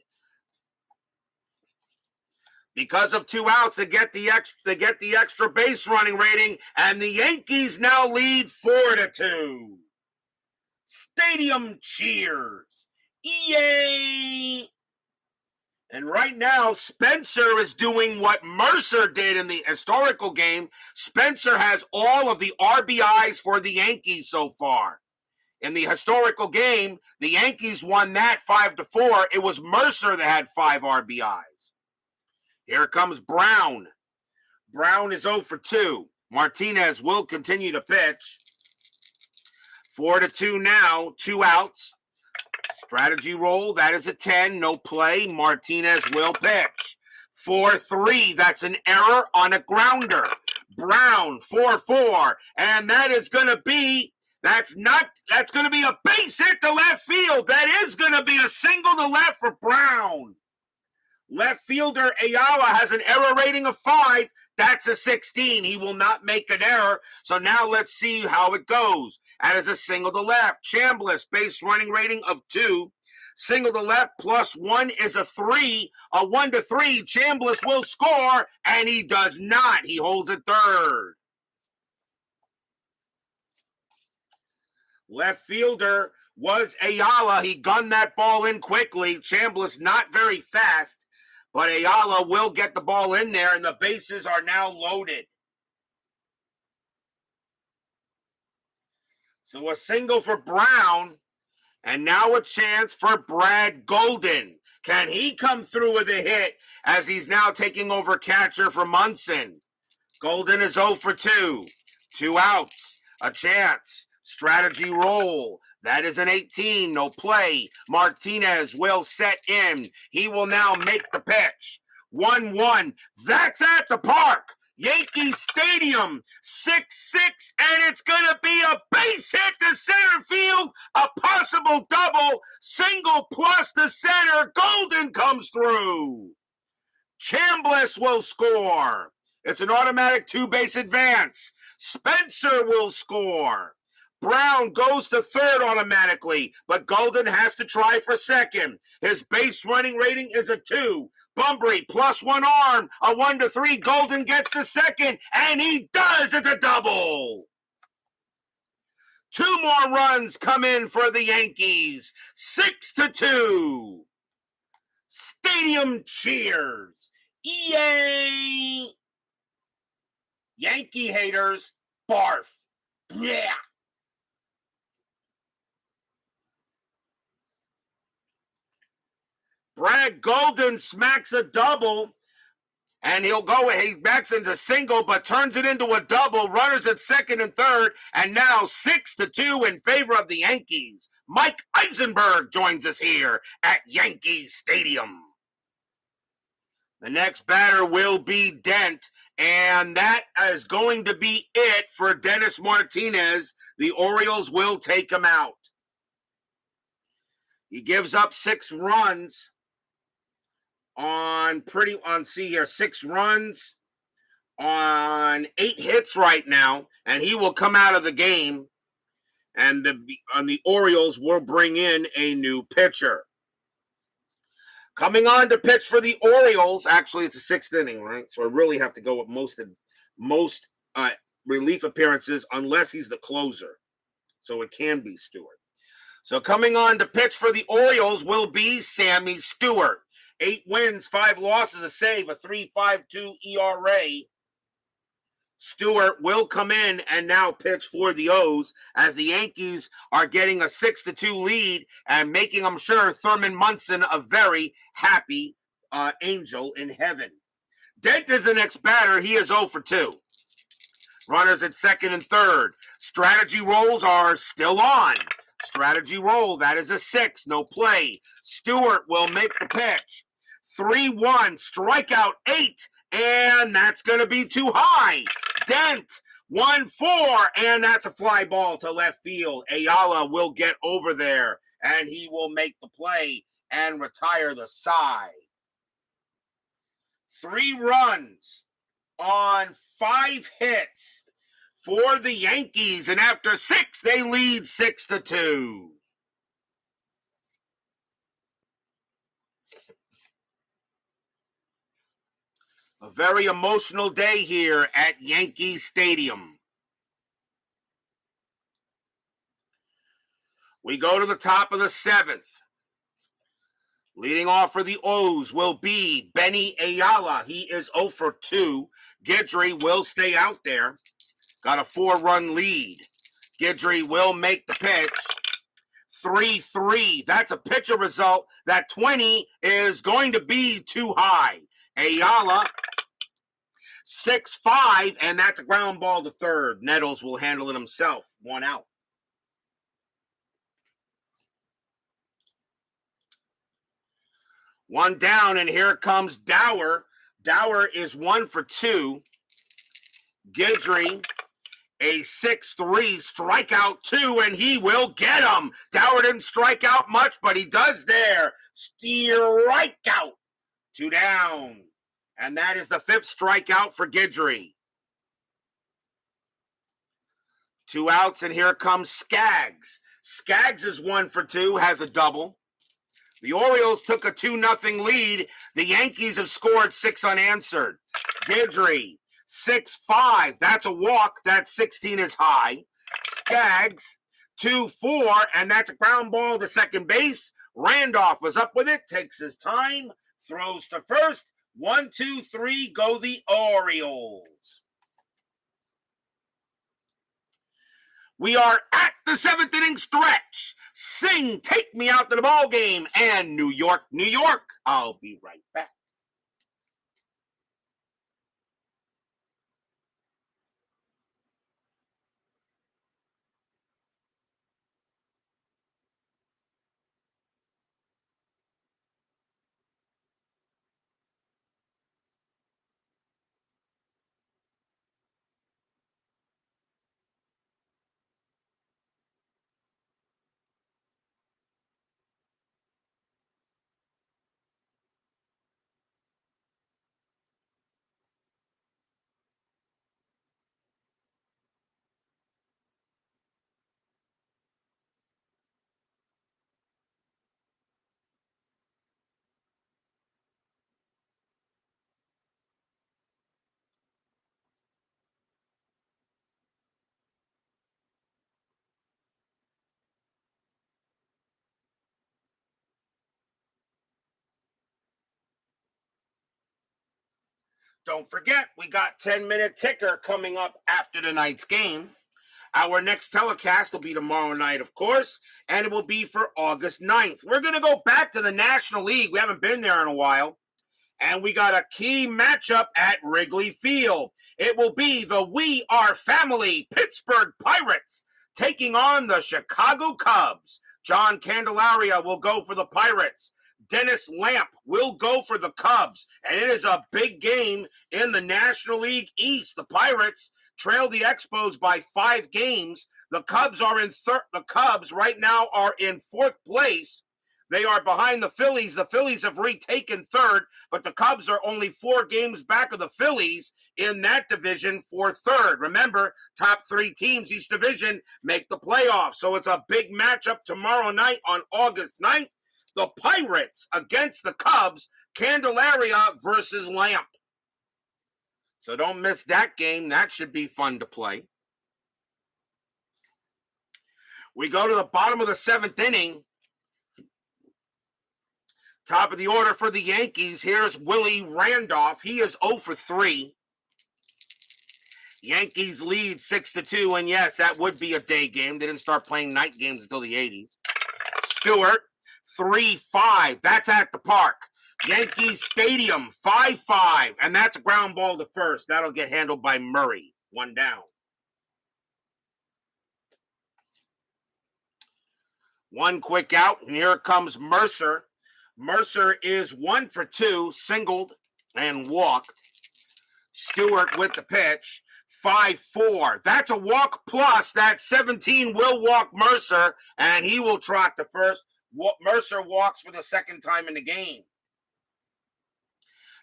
Because of 2 outs, they get the extra base running rating, and the Yankees now lead 4-2. Stadium cheers. Yay! And right now, Spencer is doing what Mercer did in the historical game. Spencer has all of the RBIs for the Yankees so far. In the historical game, the Yankees won that 5-4. It was Mercer that had 5 RBIs. Here comes Brown. Brown is 0 for 2. Martinez will continue to pitch. 4-2 now, 2 outs. Strategy roll, that is a 10, no play. Martinez will pitch. 4-3, that's an error on a grounder. Brown, 4-4, and that is going to be, that's going to be a base hit to left field. That is going to be a single to left for Brown. Left fielder Ayala has an error rating of 5. That's a 16. He will not make an error. So now let's see how it goes. That is a single to left. Chambliss, base running rating of 2. Single to left plus 1 is a 3. A 1-3. Chambliss will score, and he does not. He holds at third. Left fielder was Ayala. He gunned that ball in quickly. Chambliss not very fast. But Ayala will get the ball in there, and the bases are now loaded. So a single for Brown, and now a chance for Brad Golden. Can he come through with a hit as he's now taking over catcher for Munson? Golden is 0 for 2. 2 outs, a chance. Strategy roll. That is an 18, no play. Martinez will set in. He will now make the pitch. 1-1. That's at the park. Yankee Stadium, 6-6, and it's going to be a base hit to center field, a possible double, single plus to center. Golden comes through. Chambliss will score. It's an automatic 2-base advance. Spencer will score. Brown goes to third automatically, but Golden has to try for second. His base running rating is a 2. Bumbry plus 1 arm, a 1-3. Golden gets to second, and he does. It's a double. 2 more runs come in for the Yankees. 6-2. Stadium cheers. Yay! Yankee haters, barf. Yeah. Brad Golden smacks a double, and he backs into single, but turns it into a double. Runners at second and third, and now 6-2 in favor of the Yankees. Mike Eisenberg joins us here at Yankee Stadium. The next batter will be Dent, and that is going to be it for Dennis Martinez. The Orioles will take him out. He gives up 6 runs. 6 runs on 8 hits right now, and he will come out of the game, and the Orioles will bring in a new pitcher. Coming on to pitch for the Orioles, actually it's a 6th inning, right? So I really have to go with most relief appearances unless he's the closer. So it can be Stewart. So coming on to pitch for the Orioles will be Sammy Stewart. 8 wins, 5 losses, a save, a 3.52 ERA. Stewart will come in and now pitch for the O's as the Yankees are getting a 6-2 lead and making, I'm sure, Thurman Munson a very happy angel in heaven. Dent is the next batter. He is 0 for 2. Runners at second and third. Strategy rolls are still on. Strategy roll, that is a 6, no play. Stewart will make the pitch. 3-1, strikeout 8, and that's going to be too high. Dent 1-4, and that's a fly ball to left field. Ayala will get over there, and he will make the play and retire the side. 3 runs on 5 hits for the Yankees, and after 6, they lead 6-2. A very emotional day here at Yankee Stadium. We go to the top of the 7th. Leading off for the O's will be Benny Ayala. He is 0 for 2. Guidry will stay out there. Got a 4-run lead. Guidry will make the pitch. 3-3. That's a pitcher result. That 20 is going to be too high. Ayala, 6-5, and that's a ground ball to third. Nettles will handle it himself. 1 out. One down, and here comes Dower. Dower is 1 for 2. Guidry, a 6-3, strikeout 2, and he will get him. Dower didn't strike out much, but he does there. Strikeout. 2 down. And that is the 5th strikeout for Guidry. 2 outs, and here comes Skaggs. Skaggs is 1 for 2, has a double. The Orioles took a 2-0 lead. The Yankees have scored 6 unanswered. Guidry, 6-5. That's a walk. That 16 is high. Skaggs, 2-4, and that's a ground ball to second base. Randolph was up with it, takes his time, throws to first. 1, 2, 3, go the Orioles. We are at the 7th inning stretch. Sing, take me out to the ball game, and New York, New York. I'll be right back. Don't forget, we got 10-minute ticker coming up after tonight's game. Our next telecast will be tomorrow night, of course, and it will be for August 9th. We're going to go back to the National League. We haven't been there in a while. And we got a key matchup at Wrigley Field. It will be the We Are Family Pittsburgh Pirates taking on the Chicago Cubs. John Candelaria will go for the Pirates. Dennis Lamp will go for the Cubs. And it is a big game in the National League East. The Pirates trail the Expos by 5 games. The Cubs are in the Cubs right now are in 4th place. They are behind the Phillies. The Phillies have retaken 3rd, but the Cubs are only 4 games back of the Phillies in that division for 3rd. Remember, top 3 teams each division make the playoffs. So it's a big matchup tomorrow night on August 9th. The Pirates against the Cubs, Candelaria versus Lamp. So don't miss that game. That should be fun to play. We go to the bottom of the 7th inning. Top of the order for the Yankees. Here's Willie Randolph. He is 0 for 3. Yankees lead 6-2. And yes, that would be a day game. They didn't start playing night games until the 80s. Stewart, 3-5. That's at the park. Yankee Stadium, 5-5. And that's a ground ball to first. That'll get handled by Murray. 1 down. 1 quick out. And here comes Mercer. Mercer is 1 for 2, singled and walked. Stewart with the pitch. 5-4. That's a walk plus. That 17 will walk Mercer, and he will trot to first. Mercer walks for the second time in the game.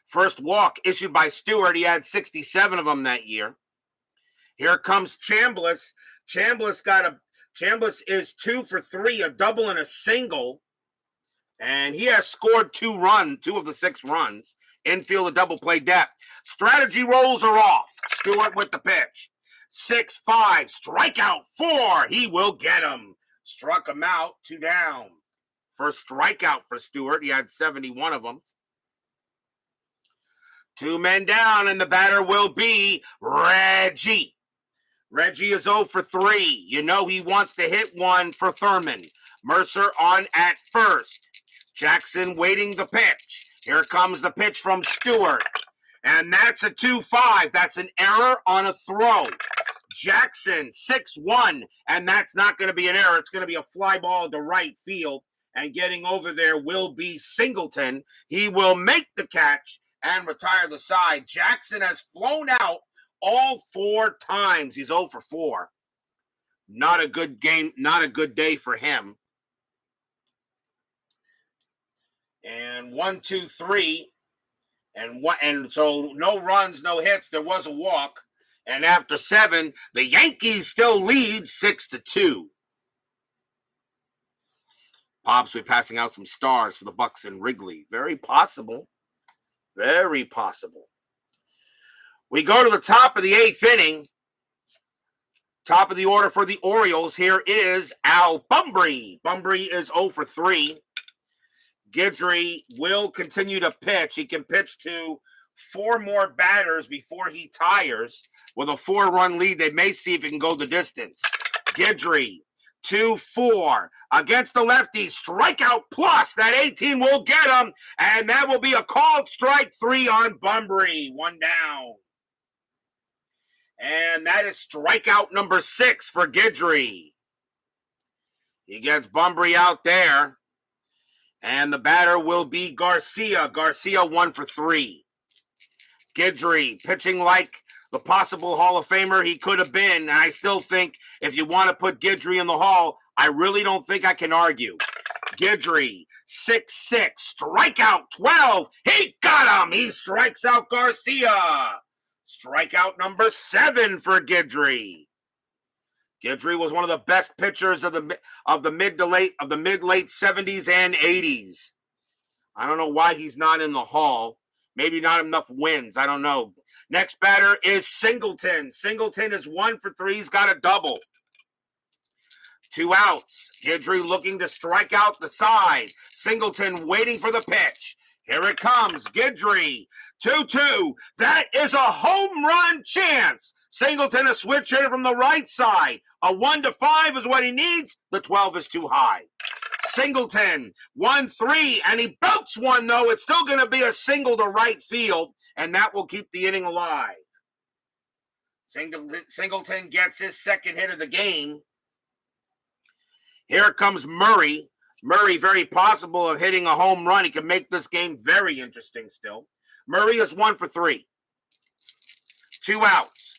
First walk issued by Stewart. He had 67 of them that year. Here comes Chambliss. Chambliss is 2 for 3, a double and a single. And he has scored 2 of the 6 runs. Infield, a double play depth. Strategy rolls are off. Stewart with the pitch. 6-5, strikeout 4. He will get him. Struck him out, 2 down. First strikeout for Stewart. He had 71 of them. 2 men down, and the batter will be Reggie. Reggie is 0 for 3. You know he wants to hit one for Thurman. Mercer on at first. Jackson waiting the pitch. Here comes the pitch from Stewart. And that's a 2-5. That's an error on a throw. Jackson, 6-1. And that's not going to be an error. It's going to be a fly ball to right field. And getting over there will be Singleton. He will make the catch and retire the side. Jackson has flown out all 4 times. He's 0 for 4. Not a good game, not a good day for him. And 1, 2, 3. And so no runs, no hits. There was a walk. And after 7, the Yankees still lead 6-2. Pops will be passing out some stars for the Bucks and Wrigley. Very possible. Very possible. We go to the top of the 8th inning. Top of the order for the Orioles. Here is Al Bumbry. Bumbry is 0 for 3. Guidry will continue to pitch. He can pitch to 4 more batters before he tires. With a 4-run lead, they may see if he can go the distance. Guidry, 2-4 against the lefty. Strikeout plus. That 18 will get him. And that will be a called strike 3 on Bumbry. 1 down. And that is strikeout number 6 for Guidry. He gets Bumbry out there. And the batter will be Garcia. Garcia 1 for 3. Guidry pitching like the possible Hall of Famer he could have been. And I still think if you want to put Guidry in the Hall, I really don't think I can argue. Guidry, 6-6, strikeout 12. He got him. He strikes out Garcia. Strikeout number 7 for Guidry. Guidry was one of the best pitchers of the mid late 70s and 80s. I don't know why he's not in the Hall. Maybe not enough wins. I don't know. Next batter is Singleton. Singleton is 1 for 3. He's got a double. 2 outs. Guidry looking to strike out the side. Singleton waiting for the pitch. Here it comes. Guidry. 2-2. That is a home run chance. Singleton, a switch hitter from the right side. A 1-5 is what he needs. The 12 is too high. Singleton, 1-3, and he belts one, though. It's still going to be a single to right field, and that will keep the inning alive. Singleton gets his second hit of the game. Here comes Murray. Murray, very possible of hitting a home run. He can make this game very interesting still. Murray is 1 for 3. 2 outs.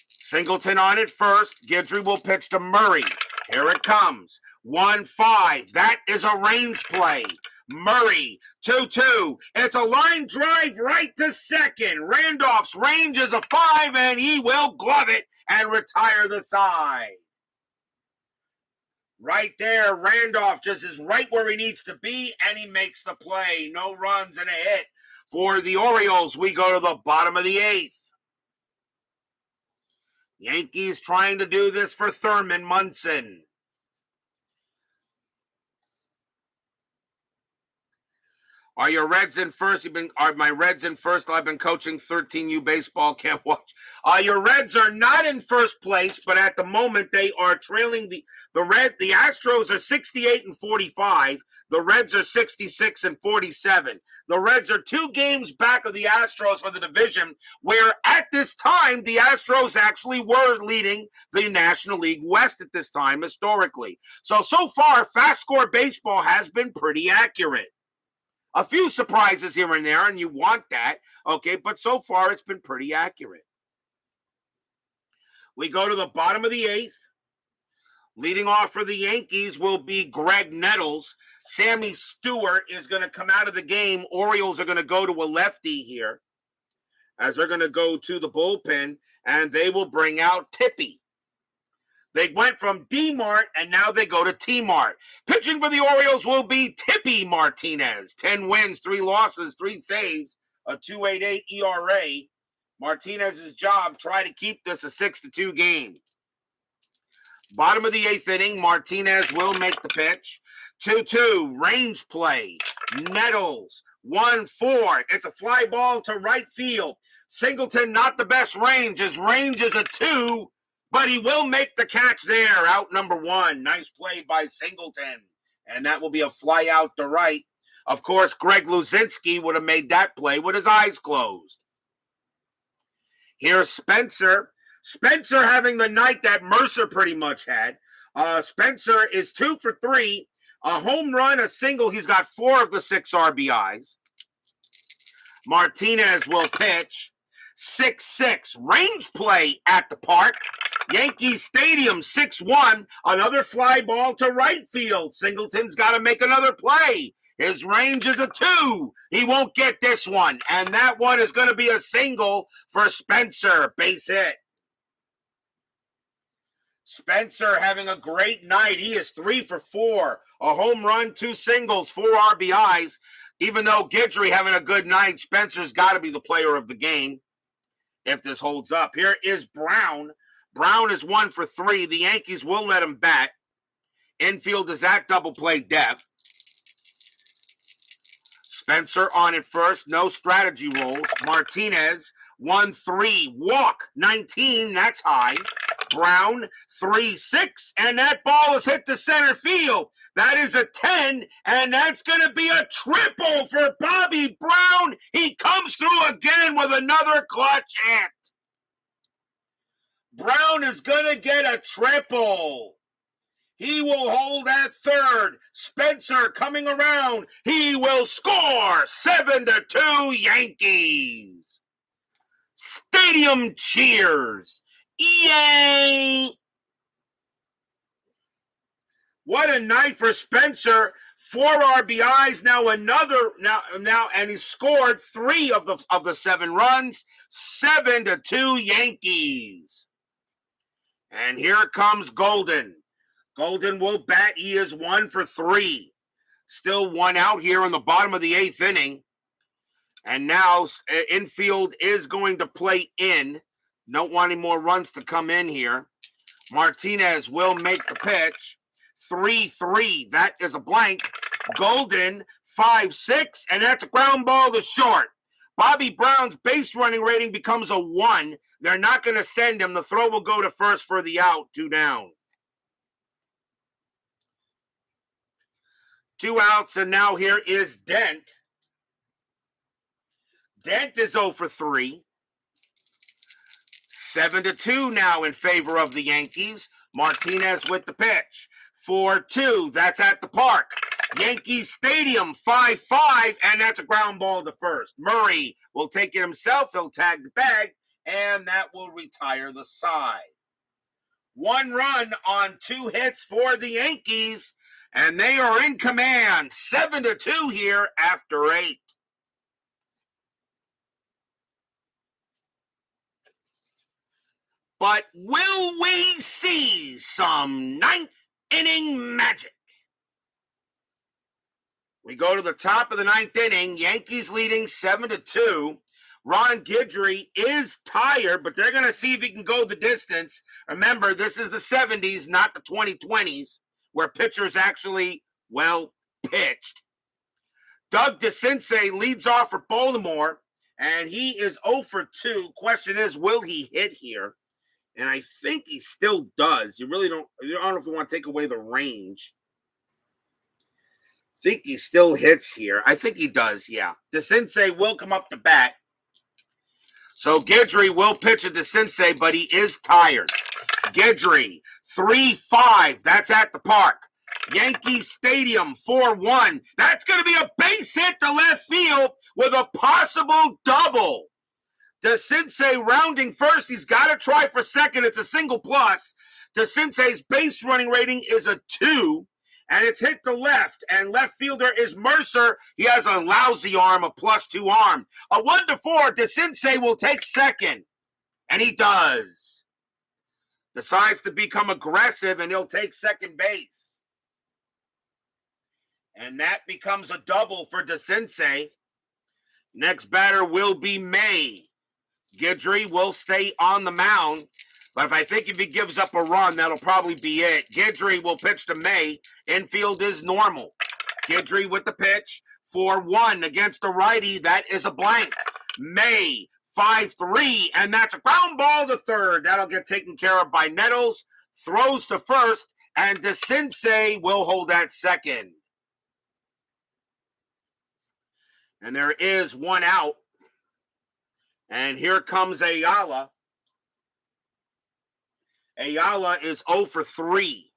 Singleton on it first. Guidry will pitch to Murray. Here it comes. 1-5. That is a range play. Murray, 2-2. It's a line drive right to second. Randolph's range is a 5, and he will glove it and retire the side. Right there, Randolph just is right where he needs to be, and he makes the play. No runs and a hit for the Orioles. We go to the bottom of the 8th. Yankees trying to do this for Thurman Munson. Are your Reds in first? Are my Reds in first? I've been coaching 13U baseball. Can't watch. Your Reds are not in first place, but at the moment they are trailing the Astros are 68-45. The Reds are 66-47. The Reds are 2 games back of the Astros for the division, where at this time, the Astros actually were leading the National League West at this time historically. So far, FastScore Baseball has been pretty accurate. A few surprises here and there, and you want that, okay? But so far, it's been pretty accurate. We go to the bottom of the 8th. Leading off for the Yankees will be Greg Nettles. Sammy Stewart is going to come out of the game. Orioles are going to go to a lefty here, as they're going to go to the bullpen, and they will bring out Tippy. They went from D-Mart, and now they go to T-Mart. Pitching for the Orioles will be Tippy Martinez. 10 wins, 3 losses, 3 saves, a 2.88 ERA. Martinez's job, try to keep this a 6-2 game. Bottom of the 8th inning, Martinez will make the pitch. 2-2, range play. Nettles, 1-4. It's a fly ball to right field. Singleton, not the best range. His range is a 2, but he will make the catch there. Out number 1. Nice play by Singleton. And that will be a fly out to right. Of course, Greg Luzinski would have made that play with his eyes closed. Here's Spencer. Spencer having the night that Mercer pretty much had. Spencer is 2 for 3. A home run, a single. He's got 4 of the 6 RBIs. Martinez will pitch. 6-6. Range play at the park. Yankee Stadium, 6-1. Another fly ball to right field. Singleton's got to make another play. His range is a 2. He won't get this one. And that one is going to be a single for Spencer. Base hit. Spencer having a great night. He is 3 for 4. A home run, 2 singles, 4 RBIs. Even though Guidry having a good night, Spencer's got to be the player of the game if this holds up. Here is Brown. Brown is 1 for 3. The Yankees will let him bat. Infield is at double play depth. Spencer on it first. No strategy rolls. Martinez, 1-3. Walk, 19. That's high. Brown, 3-6. And that ball is hit to center field. That is a 10. And that's going to be a triple for Bobby Brown. He comes through again with another clutch hit. Brown is going to get a triple. He will hold at third. Spencer coming around. He will score. 7-2 Yankees. Stadium cheers. Yay! What a night for Spencer. 4 RBIs, and he scored 3 of the 7 runs. 7-2 Yankees. And here comes Golden. Golden will bat. He is 1 for 3. Still 1 out here in the bottom of the 8th inning. And now infield is going to play in. Don't want any more runs to come in here. Martinez will make the pitch. 3-3. That is a blank. Golden, 5-6. And that's a ground ball to short. Bobby Brown's base running rating becomes a 1. They're not going to send him. The throw will go to first for the out. 2 down. 2 outs, and now here is Dent. Dent is 0 for 3. 7-2 now in favor of the Yankees. Martinez with the pitch. 4-2. That's at the park. Yankee Stadium, 5-5, and that's a ground ball to first. Murray will take it himself. He'll tag the bag, and that will retire the side. 1 run on 2 hits for the Yankees, and they are in command. 7-2 here after 8. But will we see some 9th inning magic? We go to the top of the 9th inning. Yankees leading 7-2. Ron Guidry is tired, but they're going to see if he can go the distance. Remember, this is the 70s, not the 2020s, where pitchers actually, pitched. Doug Desensei leads off for Baltimore, and he is 0 for 2. Question is, will he hit here? And I think he still does. I don't know if we want to take away the range. I think he still hits here. I think he does, yeah. Desensei will come up to bat. So Guidry will pitch at Desensei, but he is tired. Guidry, 3-5. That's at the park. Yankee Stadium, 4-1. That's going to be a base hit to left field with a possible double. Desensei rounding first. He's got to try for second. It's a single plus. Desensei's base running rating is a 2. And it's hit the left. And left fielder is Mercer. He has a lousy arm, a +2 arm. A 1-4. Desensei will take second. And he does. Decides to become aggressive, and he'll take second base. And that becomes a double for Desensei. Next batter will be May. Guidry will stay on the mound. But if he gives up a run, that'll probably be it. Guidry will pitch to May. Infield is normal. Guidry with the pitch. 4-1 against the righty. That is a blank. May, 5-3, and that's a ground ball to third. That'll get taken care of by Nettles. Throws to first, and Desensei will hold at second. And there is one out. And here comes Ayala. Ayala is 0 for 3.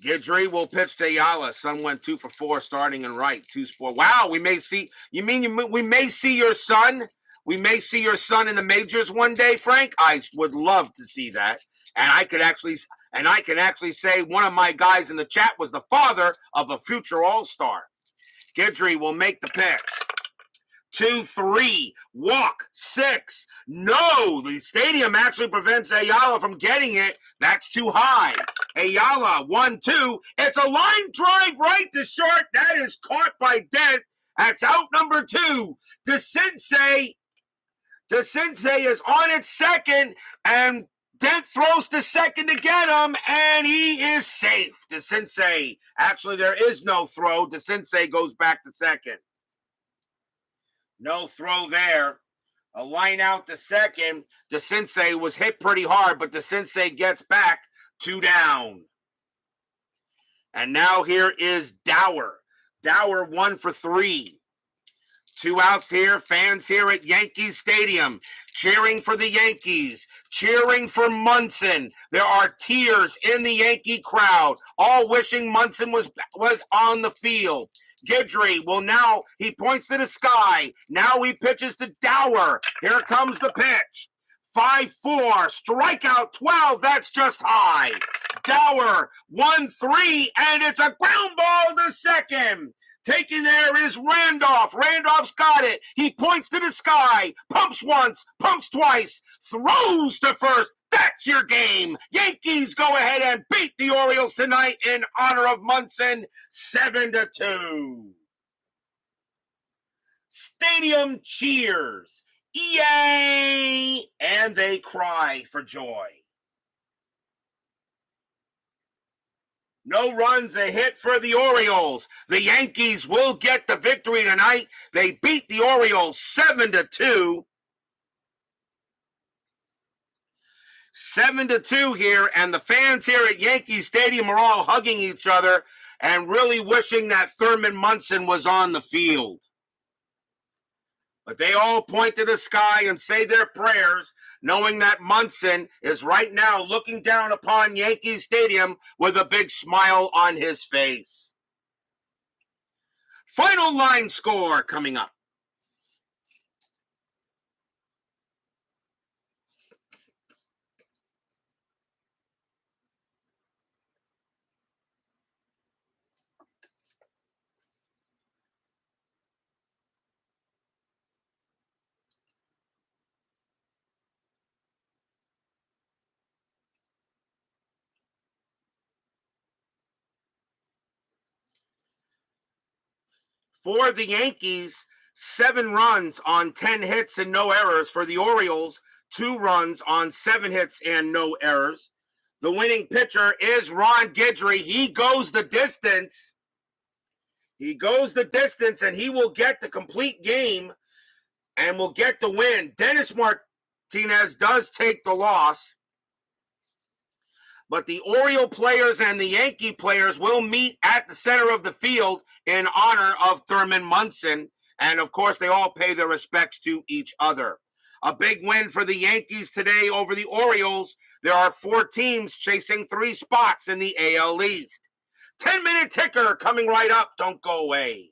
Guidry will pitch to Ayala. Son went 2 for 4, starting in right. 2-4. Wow, we may see. You mean we may see your son? We may see your son in the majors one day, Frank. I would love to see that. And I could actually say one of my guys in the chat was the father of a future All-Star. Guidry will make the pitch. 2-3, walk, 6. No, the stadium actually prevents Ayala from getting it. That's too high. Ayala, 1-2. It's a line drive right to short. That is caught by Dent. That's out number 2. Desensei is on its second, and Dent throws to second to get him, and he is safe. Desensei, actually there is no throw. Desensei goes back to second. No throw there. A line out to second. Desensei was hit pretty hard, but Desensei gets back 2 down. And now here is Dower. Dower 1 for 3. 2 outs here. Fans here at Yankee Stadium cheering for the Yankees, cheering for Munson. There are tears in the Yankee crowd, all wishing Munson was on the field. Guidry will now, he points to the sky. Now he pitches to Dower. Here comes the pitch. 5-4, strikeout 12. That's just high. Dower 1-3, and it's a ground ball to second. Taking there is Randolph. Randolph's got it. He points to the sky. Pumps once, pumps twice, throws to first. That's your game. Yankees go ahead and beat the Orioles tonight in honor of Munson, 7-2. Stadium cheers. Yay! And they cry for joy. No runs, a hit for the Orioles. The Yankees will get the victory tonight. They beat the Orioles 7-2. 7-2 here, and the fans here at Yankee Stadium are all hugging each other and really wishing that Thurman Munson was on the field. But they all point to the sky and say their prayers, knowing that Munson is right now looking down upon Yankee Stadium with a big smile on his face. Final line score coming up. For the Yankees, 7 runs on 10 hits and no errors. For the Orioles, 2 runs on 7 hits and no errors. The winning pitcher is Ron Guidry. He goes the distance. He goes the distance, and he will get the complete game and will get the win. Dennis Martinez does take the loss. But the Oriole players and the Yankee players will meet at the center of the field in honor of Thurman Munson. And, of course, they all pay their respects to each other. A big win for the Yankees today over the Orioles. There are 4 teams chasing 3 spots in the AL East. 10-minute ticker coming right up. Don't go away.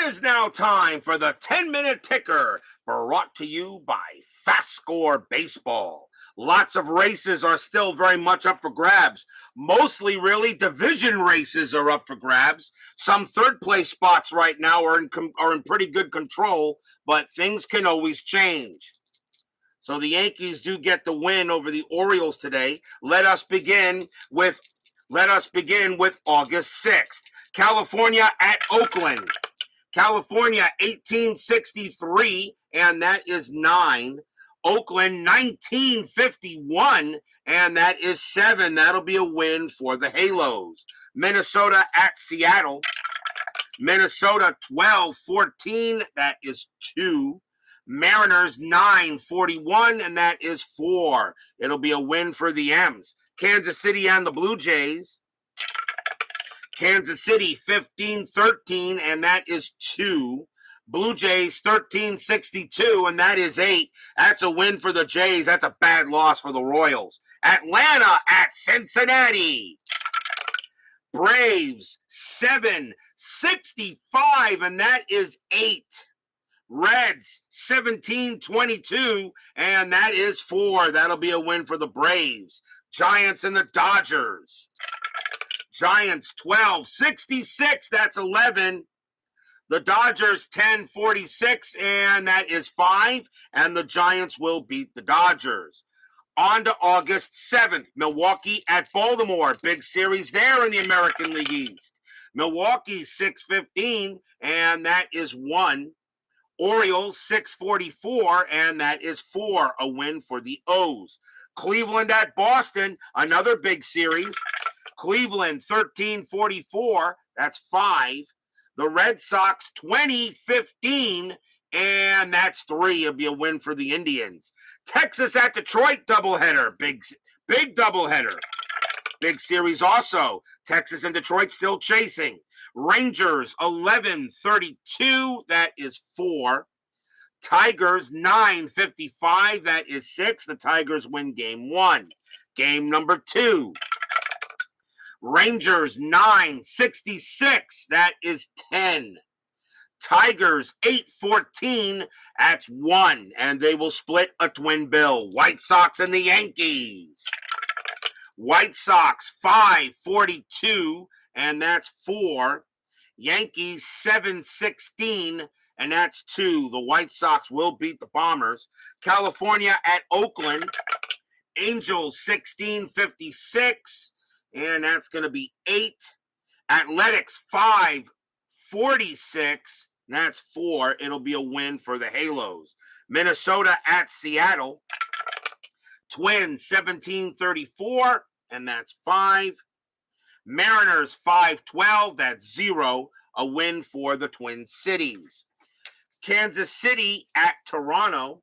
is now time for the 10-minute ticker, brought to you by FastScore Baseball. Lots of races are still very much up for grabs. Mostly, really, division races are up for grabs. Some third-place spots right now are in pretty good control, but things can always change. So the Yankees do get the win over the Orioles today. Let us begin with August 6th. California at Oakland. California 1863, and that is 9. Oakland 1951, and that is 7. That'll be a win for the Halos. Minnesota at Seattle. Minnesota 12-14, that is 2. Mariners 9-41, and that is 4. It'll be a win for the M's. Kansas City and the Blue Jays. Kansas City 15-13, and that is 2. Blue Jays 13-62, and that is 8. That's a win for the Jays. That's a bad loss for the Royals. Atlanta at Cincinnati. Braves 7-65, and that is 8. Reds 17-22, and that is 4. That'll be a win for the Braves. Giants and the Dodgers. Giants 12-66, that's 11. The Dodgers 10-46, and that is 5. And the Giants will beat the Dodgers. On to August 7th, Milwaukee at Baltimore. Big series there in the American League East. Milwaukee 6-15, and that is 1. Orioles 6-44, and that is 4. A win for the O's. Cleveland at Boston, another big series. Cleveland 13-44, that's 5. The Red Sox 20-15, and that's 3. It'll be a win for the Indians. Texas at Detroit doubleheader, big doubleheader. Big series also. Texas and Detroit still chasing. Rangers 11-32, that is 4. Tigers 9-55, that is 6. The Tigers win game 1. Game number 2. Rangers 9-66, that is 10. Tigers 8-14, that's 1. And they will split a twin bill. White Sox and the Yankees. White Sox 5-42, and that's 4. Yankees 7-16, and that's 2. The White Sox will beat the Bombers. California at Oakland. Angels 16-56. And that's going to be 8. Athletics 5-46. That's 4. It'll be a win for the Halos. Minnesota at Seattle. Twins 17-34. And that's 5. Mariners 5-12. That's 0. A win for the Twin Cities. Kansas City at Toronto.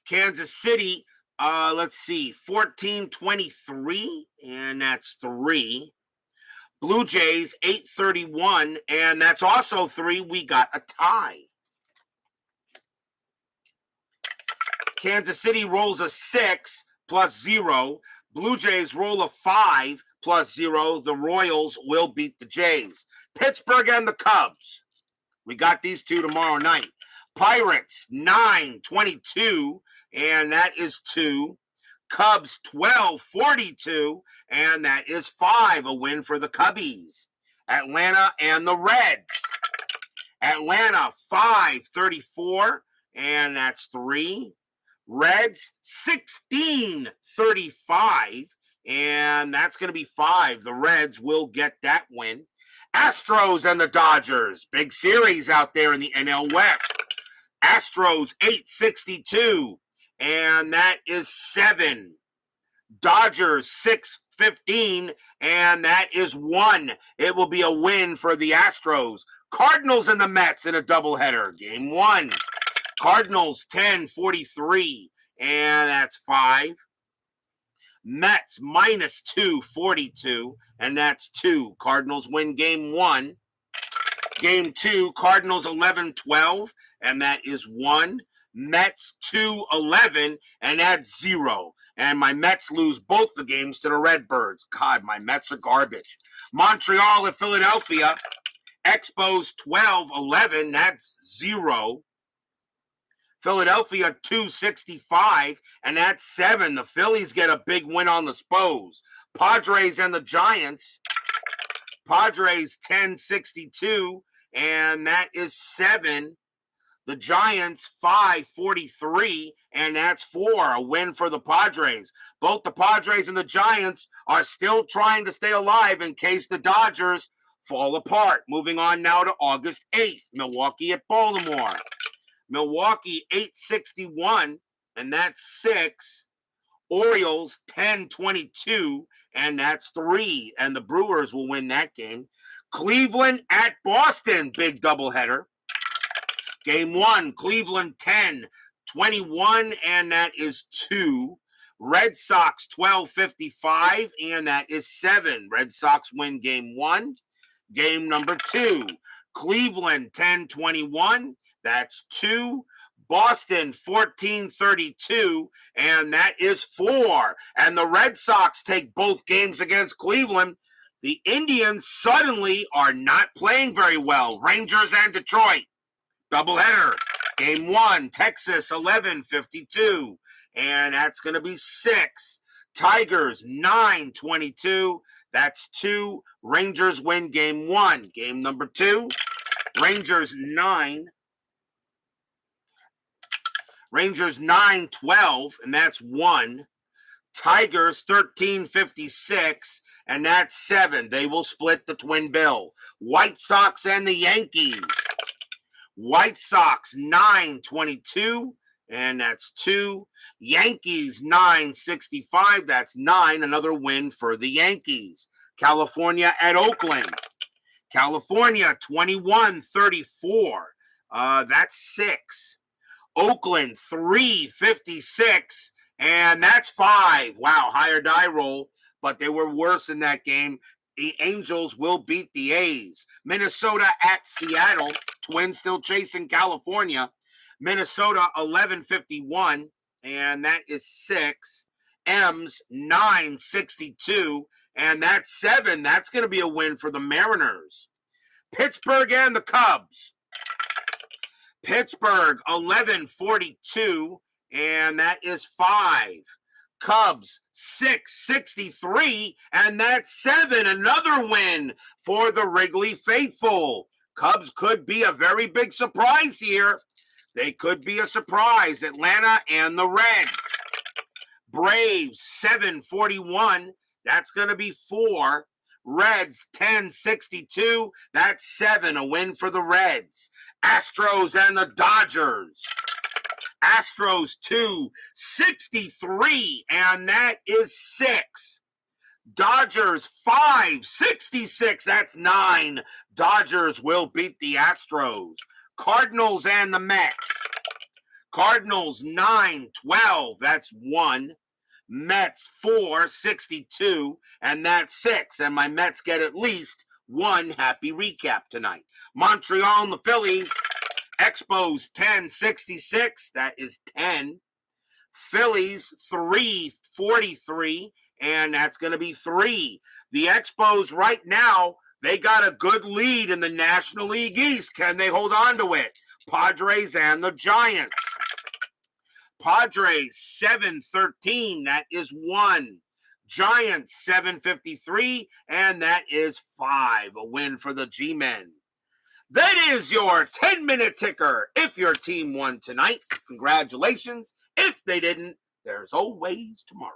Kansas City, 14-23, and that's 3. Blue Jays 8-31, and that's also 3. We got a tie. Kansas City rolls a 6 plus 0. Blue Jays roll a 5 plus 0. The Royals will beat the Jays. Pittsburgh and the Cubs. We got these two tomorrow night. Pirates 9-22, and that is 2. Cubs 12-42, and that is 5. A win for the Cubbies. Atlanta and the Reds. Atlanta 5-34, and that's 3. Reds 16-35, and that's going to be 5. The Reds will get that win. Astros and the Dodgers. Big series out there in the NL West. Astros 8-62, and that is 7. Dodgers 6-15, and that is 1. It will be a win for the Astros. Cardinals and the Mets in a doubleheader. Game 1. Cardinals 10-43, and that's 5. Mets minus 242, and that's 2. Cardinals win game 1. Game 2, Cardinals 11-12, and that is 1. Mets 2-11, and that's 0. And my Mets lose both the games to the Redbirds. God, my Mets are garbage. Montreal at Philadelphia. Expos 12-11, that's 0. Philadelphia 265, and that's 7. The Phillies get a big win on the Spos. Padres and the Giants. Padres 1062, and that is 7. The Giants 543, and that's 4. A win for the Padres. Both the Padres and the Giants are still trying to stay alive in case the Dodgers fall apart. Moving on now to August 8th, Milwaukee at Baltimore. Milwaukee 861, and that's 6. Orioles 10-22, and that's 3. And the Brewers will win that game. Cleveland at Boston, big doubleheader. Game 1, Cleveland 10-21, and that is 2. Red Sox 12-55, and that is 7. Red Sox win game 1. Game number 2, Cleveland 10-21, that's 2. Boston 14-32, and that is 4. And the Red Sox take both games against Cleveland. The Indians suddenly are not playing very well. Rangers and Detroit. Doubleheader. Game 1, Texas 11-52, and that's going to be 6. Tigers 9-22, that's 2. Rangers win game 1. Game number 2, Rangers 9-12, and that's 1. Tigers 13-56, and that's 7. They will split the twin bill. White Sox and the Yankees. White Sox 9-22, and that's 2. Yankees 9-65, that's 9. Another win for the Yankees. California at Oakland. California 21-34, that's 6. Oakland 3-56, and that's 5. Wow, higher die roll, but they were worse in that game. The Angels will beat the A's. Minnesota at Seattle. Twins still chasing California. Minnesota 11-51, and that is 6. M's 9-62, and that's 7. That's going to be a win for the Mariners. Pittsburgh and the Cubs. Pittsburgh 11-42, and that is 5. Cubs 6-63, and that's 7. Another win for the Wrigley faithful. Cubs could be a very big surprise here. They could be a surprise. Atlanta and the Reds. Braves 7-41, that's going to be 4. Reds 10-62, that's 7. A win for the Reds. Astros and the Dodgers. Astros 2-63, and that is 6. Dodgers 5-66, that's 9. Dodgers will beat the Astros. Cardinals and the Mets. Cardinals 9-12, that's 1. Mets 4-62, and that's 6. And my Mets get at least one happy recap tonight. Montreal and the Phillies. Expos 10-66, that is 10. Phillies 3-43, and that's going to be 3. The Expos right now, they got a good lead in the National League East. Can they hold on to it? Padres and the Giants. Padres 7-13, that is 1. Giants 7-53, and that is 5. A win for the G-Men. That is your 10-minute ticker. If your team won tonight, congratulations. If they didn't, there's always tomorrow.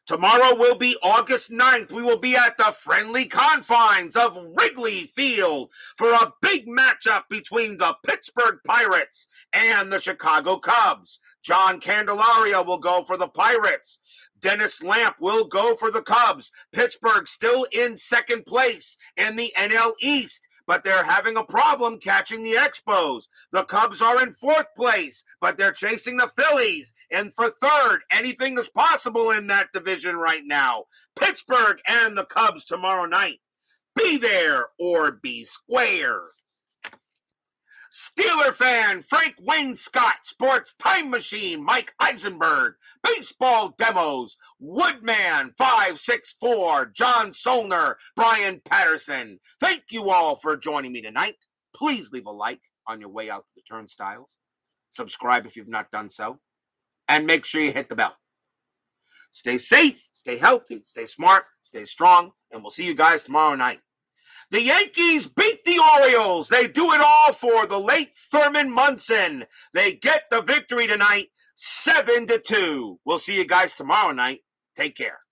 Tomorrow will be August 9th. We will be at the friendly confines of Wrigley Field for a big matchup between the Pittsburgh Pirates and the Chicago Cubs. John Candelaria will go for the Pirates. Dennis Lamp will go for the Cubs. Pittsburgh still in second place in the NL East, but they're having a problem catching the Expos. The Cubs are in fourth place, but they're chasing the Phillies. And for third, anything is possible in that division right now. Pittsburgh and the Cubs tomorrow night. Be there or be square. Steeler fan Frank Wayne Scott, Sports Time Machine Mike Eisenberg, Baseball Demos, Woodman 564, John Solner, Brian Patterson. Thank you all for joining me tonight. Please leave a like on your way out to the turnstiles. Subscribe if you've not done so. And make sure you hit the bell. Stay safe, stay healthy, stay smart, stay strong, and we'll see you guys tomorrow night. The Yankees beat the Orioles. They do it all for the late Thurman Munson. They get the victory tonight, 7-2. We'll see you guys tomorrow night. Take care.